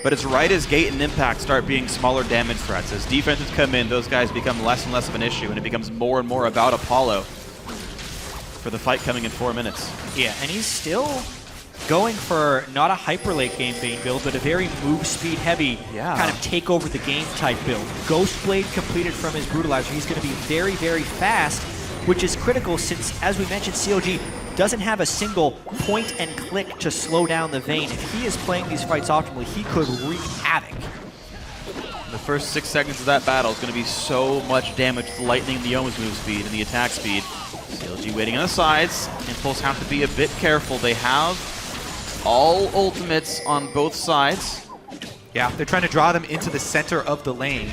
but it's right as Gate and Impact start being smaller damage threats. As defenses come in, those guys become less and less of an issue, and it becomes more and more about Apollo for the fight coming in 4 minutes. Yeah, and he's still going for not a hyper late game Vayne build, but a very move speed heavy kind of take over the game type build. Ghost Blade completed from his Brutalizer. He's going to be very, very fast, which is critical since, as we mentioned, CLG doesn't have a single point and click to slow down the Vayne. If he is playing these fights optimally, he could wreak havoc. The first 6 seconds of that battle is going to be so much damage with Lightning, the Yoma's move speed, and the attack speed. CLG waiting on the sides. Impulse have to be a bit careful. They have all ultimates on both sides. Yeah, they're trying to draw them into the center of the lane.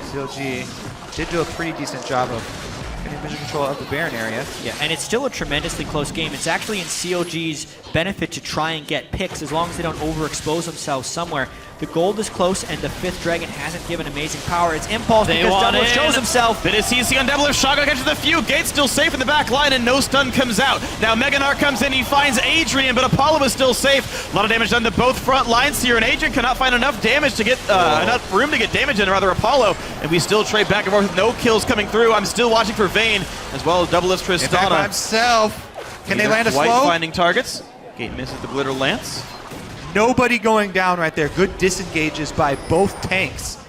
CLG did do a pretty decent job of getting vision control of the Baron area. Yeah, and it's still a tremendously close game. It's actually in CLG's benefit to try and get picks as long as they don't overexpose themselves somewhere. The gold is close, and the 5th Dragon hasn't given amazing power. It's Impulse because Double shows himself. Bit of CC on Double. Shotgun catches the few. Gate's still safe in the back line, and no stun comes out. Now Meganar comes in. He finds Adrian, but Apollo is still safe. A lot of damage done to both front lines here, and Adrian cannot find enough damage to get enough room to get damage in, rather Apollo. And we still trade back and forth with no kills coming through. I'm still watching for Vayne, as well as Double Lift Tristana. By himself. Can they land a White slow? finding targets. Gate misses the Glitter Lance. Nobody going down right there. Good disengages by both tanks.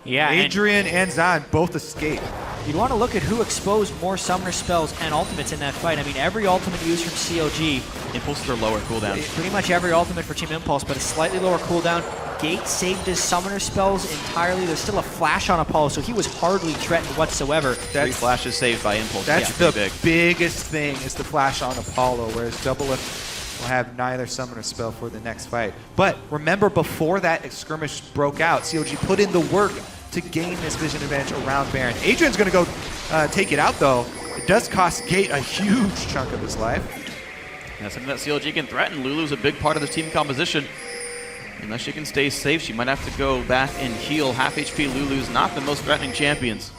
Yeah, Adrian and Zion both escape. you'd want to look at who exposed more summoner spells and ultimates in that fight. I mean, every ultimate used from CLG, Impulses are lower cooldown. pretty much every ultimate for Team Impulse, but a slightly lower cooldown. Gate saved his summoner spells entirely. There's still a flash on Apollo, so he was hardly threatened whatsoever. 3 flashes saved by Impulse. That's Yeah, the biggest thing is the flash on Apollo, whereas Doublelift will have neither summoner spell for the next fight. But remember, before that skirmish broke out, CLG put in the work to gain this vision advantage around Baron. Adrian's going to go take it out, though. It does cost Gate a huge chunk of his life. That's something that CLG can threaten. Lulu's a big part of the team composition. Unless she can stay safe, she might have to go back and heal. Half HP Lulu's not the most threatening champions.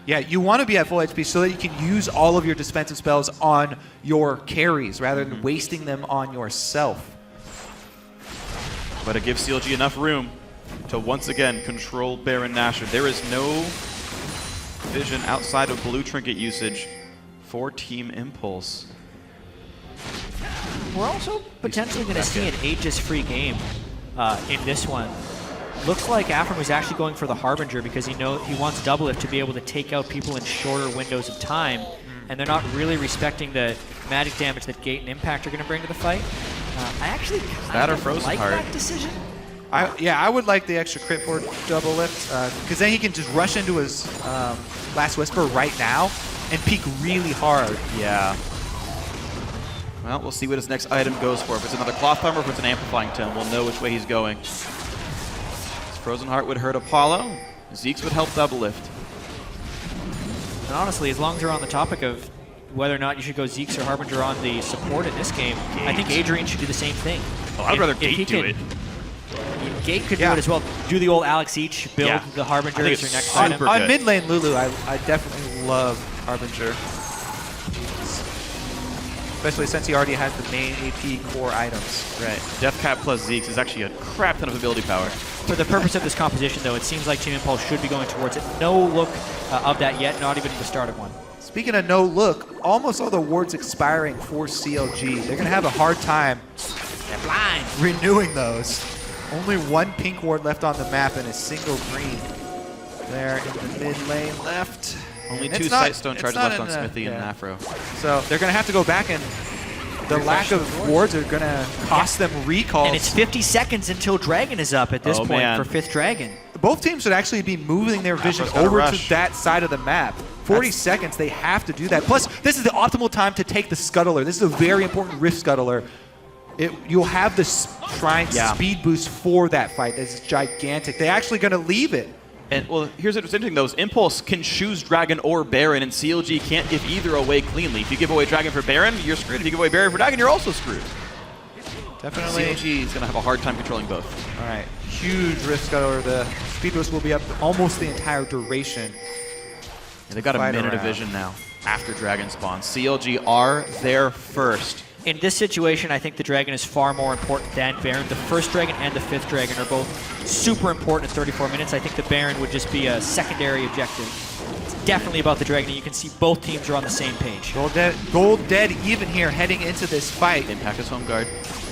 Yeah, you want to be at full HP so that you can use all of your defensive spells on your carries rather than wasting them on yourself. But it gives CLG enough room to once again control Baron Nashor. There is no vision outside of blue trinket usage for Team Impulse. We're also potentially going to see an Aegis-free game in this one. Looks like Afram was actually going for the Harbinger because he wants Doublelift to be able to take out people in shorter windows of time, and they're not really respecting the magic damage that Gate and Impact are going to bring to the fight. I actually kind of like that decision. I would like the extra crit for Doublelift because then he can just rush into his Last Whisper right now and peek really hard. Yeah. Well, we'll see what his next item goes for. If it's another Cloth Armor or if it's an Amplifying Tome, we'll know which way he's going. Frozen Heart would hurt Apollo. Zeke's would help Doublelift. And honestly, as long as we're on the topic of whether or not you should go Zeke's or Harbinger on the support in this game, I think Adrian should do the same thing. Oh, I'd rather Gate do it. Gate could do it as well. Do the old Alex Each, build the Harbinger as your next item. On mid lane Lulu, I definitely love Harbinger. Especially since he already has the main AP core items. Right. Death Cap plus Zeke's is actually a crap ton of ability power. For the purpose of this composition, though, it seems like Team Impulse should be going towards it. No look of that yet, not even the start of one. Speaking of no look, almost all the wards expiring for CLG. They're going to have a hard time renewing those. Only one pink ward left on the map and a single green there in the mid lane left. Only 2 Sightstone charges left on Smithy and Afro. So they're going to have to go back, and the lack of wards are going to cost them recalls. And it's 50 seconds until Dragon is up at this point for 5th Dragon. Both teams should actually be moving their vision over to that side of the map. 40 seconds, they have to do that. Plus, this is the optimal time to take the Scuttler. This is a very important Rift Scuttler. You'll have the Shrine speed boost for that fight. It's gigantic. They're actually going to leave it. And, well, here's what's interesting, though, is Impulse can choose Dragon or Baron, and CLG can't give either away cleanly. If you give away Dragon for Baron, you're screwed. If you give away Baron for Dragon, you're also screwed. Definitely. CLG is going to have a hard time controlling both. All right. Huge Rift Scuttler. The speed boost will be up almost the entire duration. And they've got a minute of vision now after Dragon spawns. CLG are there first. In this situation, I think the Dragon is far more important than Baron. The first Dragon and the 5th Dragon are both super important at 34 minutes. I think the Baron would just be a secondary objective. It's definitely about the Dragon, and you can see both teams are on the same page. Gold dead even here heading into this fight. Impact his home guard.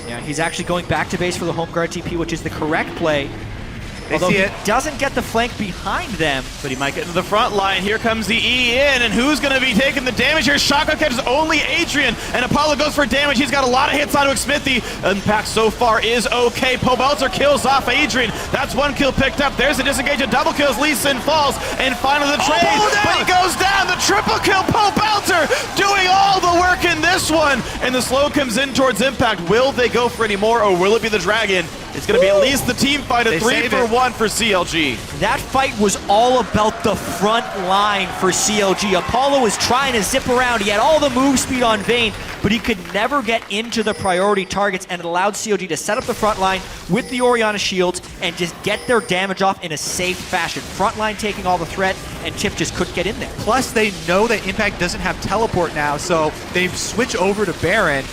Yeah, he's actually going back to base for the home guard TP, which is the correct play. They Although see he it. doesn't get the flank behind them. But he might get into the front line. Here comes the E in, and who's going to be taking the damage here? Shotgun catches only Adrian, and Apollo goes for damage. He's got a lot of hits onto Smithy. Impact so far is okay. Pobelter kills off Adrian. That's 1 kill picked up. There's a disengage of double kills. Lee Sin falls, and finally the trade. But he goes down. The triple kill. Pobelter doing all the work in this one. And the slow comes in towards Impact. Will they go for any more, or will it be the Dragon? It's going to be at least the team fight, a 3-for-1 for CLG. That fight was all about the front line for CLG. Apollo was trying to zip around. He had all the move speed on Vayne, but he could never get into the priority targets, and it allowed CLG to set up the front line with the Orianna shields and just get their damage off in a safe fashion. Front line taking all the threat, and Tip just couldn't get in there. Plus, they know that Impact doesn't have teleport now, so they've switched over to Baron.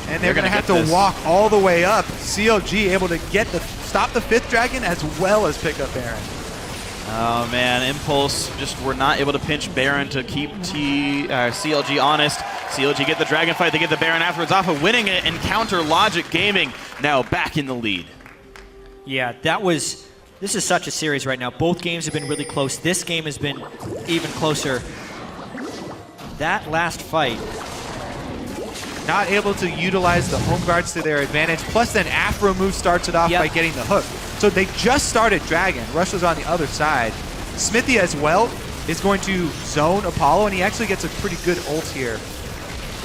And they're going to have to walk all the way up. CLG able to stop the 5th Dragon as well as pick up Baron. Oh man, Impulse just were not able to pinch Baron to keep CLG honest. CLG get the Dragon fight, they get the Baron afterwards off of winning it, and Counter Logic Gaming now back in the lead. Yeah, that was This is such a series right now. Both games have been really close. This game has been even closer. That last fight. Not able to utilize the home guards to their advantage. Plus then Afro move starts it off by getting the hook. So they just started Dragon. Rush was on the other side. Smithy as well is going to zone Apollo, and he actually gets a pretty good ult here.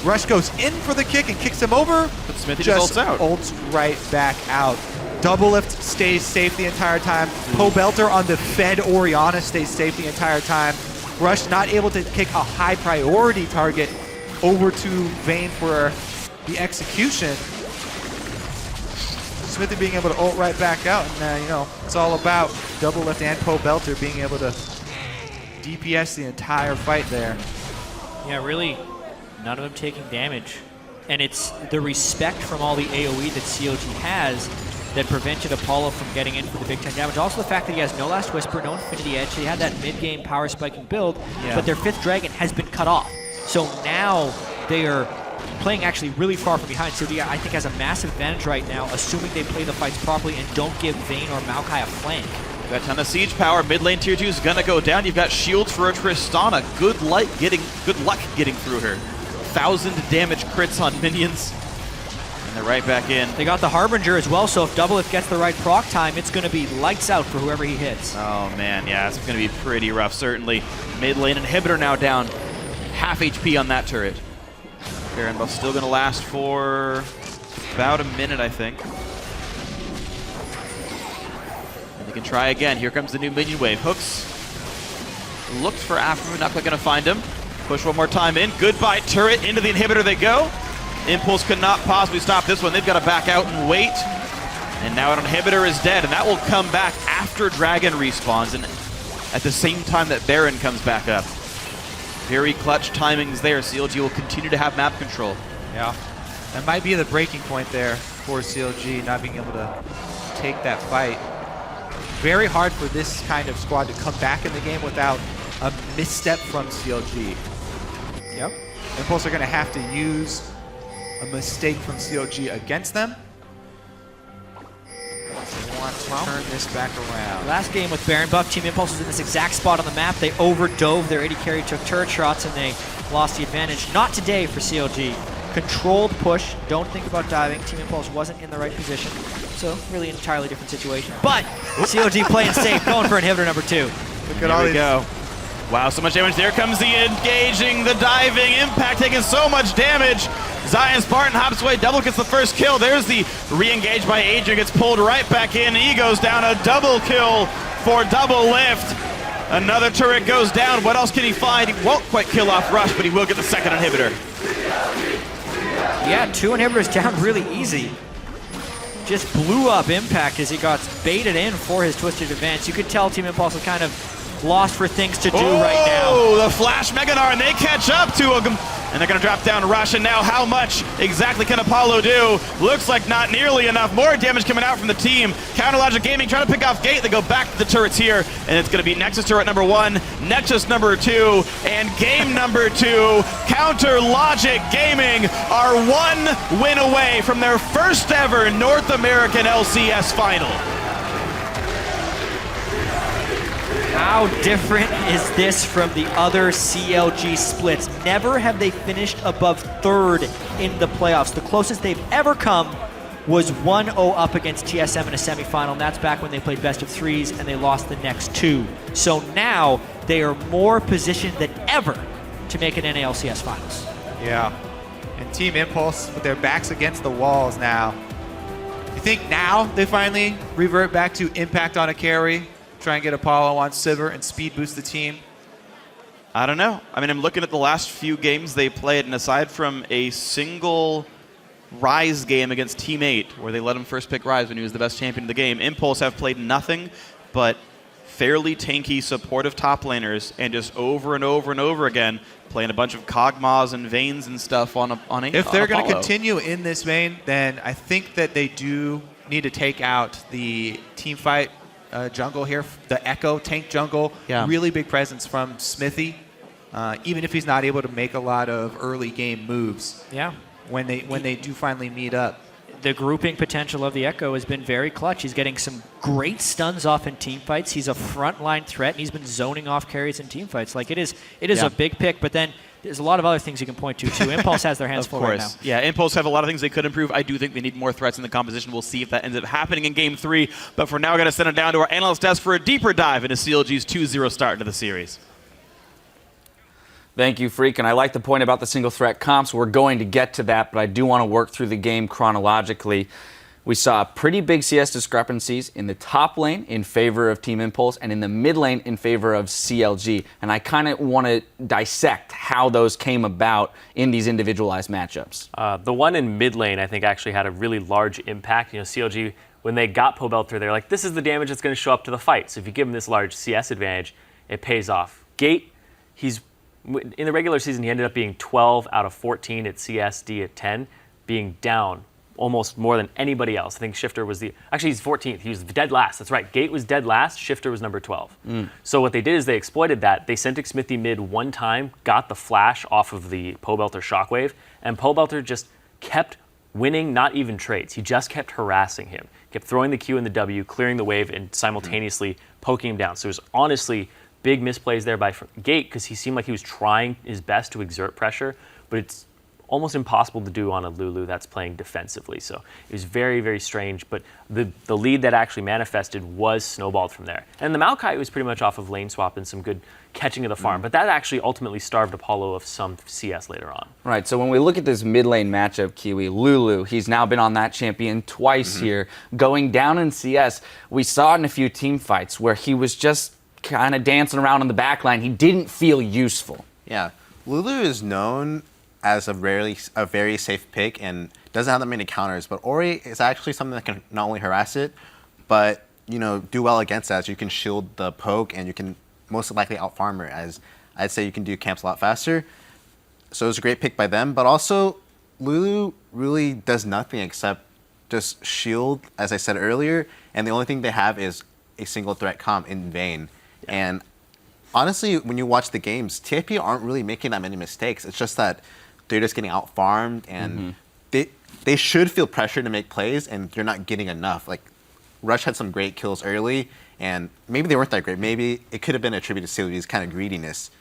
Rush goes in for the kick and kicks him over. But Smithy just ults out. Ults right back out. Double lift stays safe the entire time. Poe Belter on the fed Orianna stays safe the entire time. Rush not able to kick a high priority target over to Vayne for the execution. Smithy being able to ult right back out, and you know, it's all about double lift and Poe Belter being able to DPS the entire fight there. Yeah, really, none of them taking damage. And it's the respect from all the AoE that CLG has that prevented Apollo from getting in for the big time damage. Also the fact that he has no Last Whisper, no Infinity Edge. He had that mid-game power spiking build, but their 5th Dragon has been cut off. So now they are playing actually really far from behind. So I think has a massive advantage right now, assuming they play the fights properly and don't give Vayne or Maokai a flank. Got a ton of siege power. Mid lane tier 2 is gonna go down. You've got shields for a Tristana. Good luck getting through her. 1,000 damage crits on minions. And they're right back in. They got the Harbinger as well, so if Doublelift gets the right proc time, it's going to be lights out for whoever he hits. Oh man, yeah, it's going to be pretty rough, certainly. Mid lane inhibitor now down. Half HP on that turret. Baron buff still going to last for about a minute, I think. And they can try again. Here comes the new minion wave. Hooks looked for Afro, not quite going to find him. Push one more time in. Goodbye turret. Into the inhibitor they go. Impulse could not possibly stop this one. They've got to back out and wait. And now an inhibitor is dead, and that will come back after Dragon respawns and at the same time that Baron comes back up. Very clutch timings there. CLG will continue to have map control. Yeah, that might be the breaking point there for CLG, not being able to take that fight. Very hard for this kind of squad to come back in the game without a misstep from CLG. Yep. Impulse are going to have to use a mistake from CLG against them. They want to turn this back around. Last game with Baron buff, Team Impulse was in this exact spot on the map. They overdove their AD carry, took turret shots, and they lost the advantage. Not today for CLG. Controlled push, don't think about diving. Team Impulse wasn't in the right position, so really an entirely different situation. But CLG playing safe, going for inhibitor number 2. Look at all these. Go. Wow, so much damage. There comes the engaging, the diving, Impact taking so much damage. Zion Spartan hops away, double gets the first kill. There's the re-engage by Adrian, gets pulled right back in. He goes down, a double kill for Double Lift. Another turret goes down. What else can he find? He won't quite kill off Rush, but he will get the second inhibitor. Yeah, 2 inhibitors down really easy. Just blew up Impact as he got baited in for his Twisted Advance. You could tell Team Impulse was kind of lost for things to do right now. Oh, the Flash Meganar, and they catch up to him. And they're going to drop down Rush, and now how much exactly can Apollo do? Looks like not nearly enough. More damage coming out from the team. Counter Logic Gaming trying to pick off Gate. They go back to the turrets here, and it's going to be Nexus turret number 1, Nexus number 2, and game number 2. Counter Logic Gaming are 1 win away from their first ever North American LCS final. How different is this from the other CLG splits? Never have they finished above 3rd in the playoffs. The closest they've ever come was 1-0 up against TSM in a semifinal, and that's back when they played best of 3s and they lost the next 2. So now they are more positioned than ever to make an NALCS finals. Yeah, and Team Impulse with their backs against the walls now. You think now they finally revert back to Impact on a carry? Try and get Apollo on Silver and speed boost the team? I don't know. I mean, I'm looking at the last few games they played, and aside from a single Rise game against Team 8, where they let him first pick Rise when he was the best champion of the game, Impulse have played nothing but fairly tanky, supportive top laners, and just over and over and over again, playing a bunch of Kog'Maws and Vaynes and stuff on If they're going to continue in this vein, then I think that they do need to take out the team fight jungle here, the Echo tank jungle. Yeah. Really big presence from Smithy, even if he's not able to make a lot of early game moves. Yeah. When they do finally meet up. the grouping potential of the Echo has been very clutch. He's getting some great stuns off in team fights. He's a frontline threat, and he's been zoning off carries in team fights. Like, it is a big pick, but then there's a lot of other things you can point to, too. Impulse has their hands full right now. Yeah, Impulse have a lot of things they could improve. I do think they need more threats in the composition. We'll see if that ends up happening in Game 3. But for now, we're going to send it down to our analyst desk for a deeper dive into CLG's 2-0 start into the series. Thank you, Freak. And I like the point about the single threat comps. We're going to get to that, but I do want to work through the game chronologically. We saw pretty big CS discrepancies in the top lane in favor of Team Impulse and in the mid lane in favor of CLG. And I kind of want to dissect how those came about in these individualized matchups. The one in mid lane, I think, actually had a really large impact. CLG, when they got Pobelter, they're like, this is the damage that's going to show up to the fight. So if you give him this large CS advantage, it pays off. Gate, in the regular season, he ended up being 12 out of 14 at CSD at 10, being down almost more than anybody else. I think Shifter was actually he's 14th. He was dead last. That's right. Gate was dead last. Shifter was number 12. So what they did is they exploited that. They sent Smithy mid one time, got the flash off of the Pobelter Shockwave, and Pobelter just kept winning, not even trades. He just kept harassing him. Kept throwing the Q and the W, clearing the wave, and simultaneously poking him down. So it was honestly big misplays there by Gate because he seemed like he was trying his best to exert pressure, but it's almost impossible to do on a Lulu that's playing defensively. So it was very, very strange, but the lead that actually manifested was snowballed from there. And the Maokai was pretty much off of lane swap and some good catching of the farm, but that actually ultimately starved Apollo of some CS later on. Right, so when we look at this mid lane matchup, Kiwi, Lulu, he's now been on that champion twice here. Going down in CS, we saw it in a few team fights where he was just kind of dancing around on the back line. He didn't feel useful. Yeah, Lulu is known as a very safe pick and doesn't have that many counters, but Ori is actually something that can not only harass it, but do well against that. So you can shield the poke and you can most likely out-farm her, as I'd say you can do camps a lot faster. So it was a great pick by them, but also Lulu really does nothing except just shield, as I said earlier, and the only thing they have is a single threat comp in Vayne. Yeah. And honestly, when you watch the games, TIP aren't really making that many mistakes. It's just that they're just getting out-farmed, and they should feel pressure to make plays, and they're not getting enough. Like, Rush had some great kills early, and maybe they weren't that great. Maybe it could have been attributed to CLG's kind of greediness.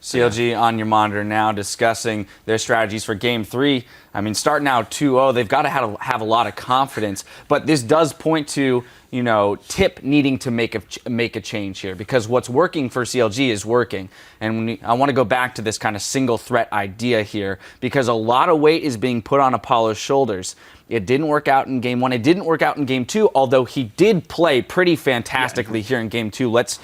CLG on your monitor now discussing their strategies for Game 3. I mean, starting out 2-0, they've got to have a lot of confidence. But this does point to, Tip needing to make a change here, because what's working for CLG is working. And I want to go back to this kind of single threat idea here, because a lot of weight is being put on Apollo's shoulders. It didn't work out in Game 1. It didn't work out in Game 2, although he did play pretty fantastically here in Game 2. Let's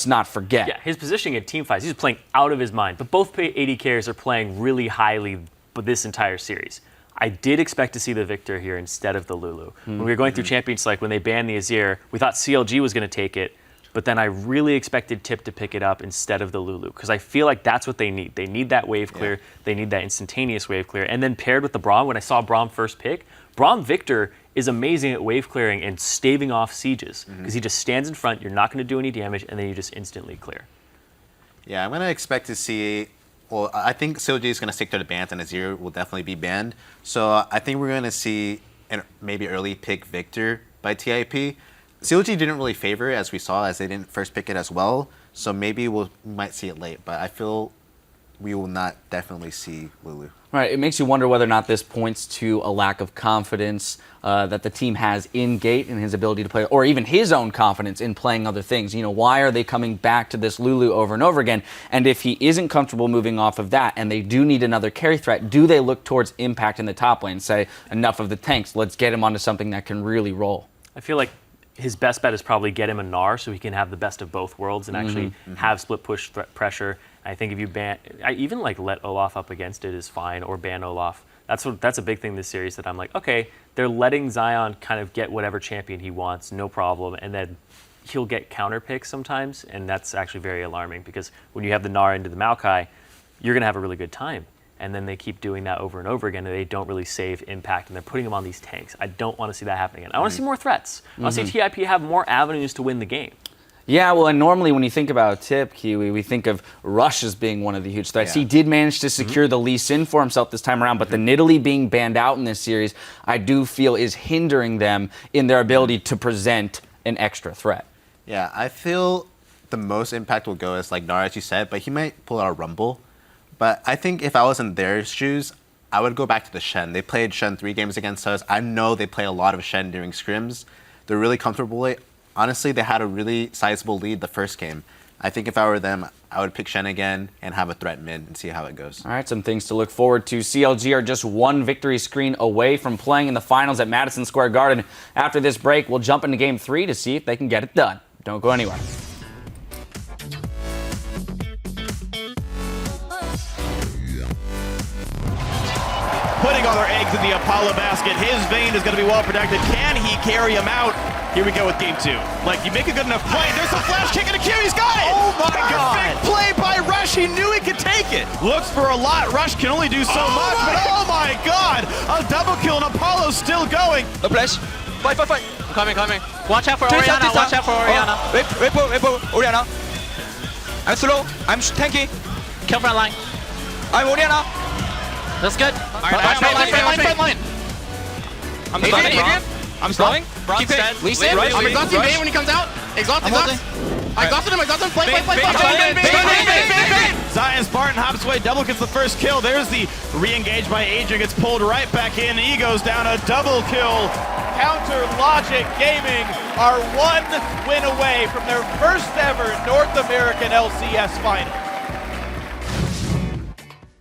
not forget. Yeah, his positioning at team fights, he's playing out of his mind. But both AD carriers are playing really highly this entire series. I did expect to see the Victor here instead of the Lulu. When we were going through Champions, like when they banned the Azir, we thought CLG was going to take it, but then I really expected Tip to pick it up instead of the Lulu, because I feel like that's what they need. They need that wave clear. They need that instantaneous wave clear. And then paired with the Braum, when I saw Braum first pick, Braum Victor is amazing at wave clearing and staving off sieges, because he just stands in front, you're not going to do any damage, and then you just instantly clear. Yeah, I'm going to expect to see, well, I think CLG is going to stick to the bans, and Azir will definitely be banned. So I think we're going to see maybe early pick Victor by TIP. CLG didn't really favor it, as we saw, as they didn't first pick it as well. So maybe we might see it late, but I feel we will not definitely see Lulu. Right, it makes you wonder whether or not this points to a lack of confidence that the team has in Gate and his ability to play, or even his own confidence in playing other things. Why are they coming back to this Lulu over and over again? And if he isn't comfortable moving off of that, and they do need another carry threat, do they look towards Impact in the top lane, say, enough of the tanks, let's get him onto something that can really roll? I feel like his best bet is probably get him a Gnar so he can have the best of both worlds and actually have split push pressure. I think if you even let Olaf up against it is fine, or ban Olaf. That's a big thing this series, that I'm like, okay, they're letting Zion kind of get whatever champion he wants, no problem, and then he'll get counter picks sometimes, and that's actually very alarming, because when you have the Gnar into the Maokai, you're gonna have a really good time. And then they keep doing that over and over again, and they don't really save Impact, and they're putting them on these tanks. I don't want to see that happen again. I want to see more threats. I want to see TIP have more avenues to win the game. Yeah, well, and normally when you think about Tip, Kiwi, we think of Rush as being one of the huge threats. Yeah. He did manage to secure the Lee Sin for himself this time around, but the Nidalee being banned out in this series, I do feel is hindering them in their ability to present an extra threat. Yeah, I feel the most impact will go as like Nara, as you said, but he might pull out a Rumble. But I think if I was in their shoes, I would go back to the Shen. They played Shen 3 games against us. I know they play a lot of Shen during scrims. They're really comfortable with it. Honestly, they had a really sizable lead the first game. I think if I were them, I would pick Shen again and have a threat mid and see how it goes. All right, some things to look forward to. CLG are just one victory screen away from playing in the finals at Madison Square Garden. After this break, we'll jump into Game 3 to see if they can get it done. Don't go anywhere. Putting all their eggs in the Apollo basket. His vein is going to be well protected. Can he carry him out? Here we go with game 2. Like, you make a good enough play. There's a flash kick and a Q. He's got it! Oh my God! Perfect play by Rush. He knew he could take it. Looks for a lot. Rush can only do so much, but oh my God! A double kill and Apollo's still going. No flash. Fight. I'm coming. Watch out for Two Oriana. shots, Watch out for Oriana. Wait for Oriana. I'm slow. I'm tanky. Kill front line. I'm Oriana. That's good. Front line. I'm slowing. Adrian? I'm slowing. Bronze dead. Lee Sin. I'm exhausting Bane when he comes out. Exhaust. I exhausted him. Play. Zion Spartan hops away, double gets the first kill. There's the re-engage by Adrian, gets pulled right back in. He goes down a double kill. Counter Logic Gaming are one win away from their first ever North American LCS final.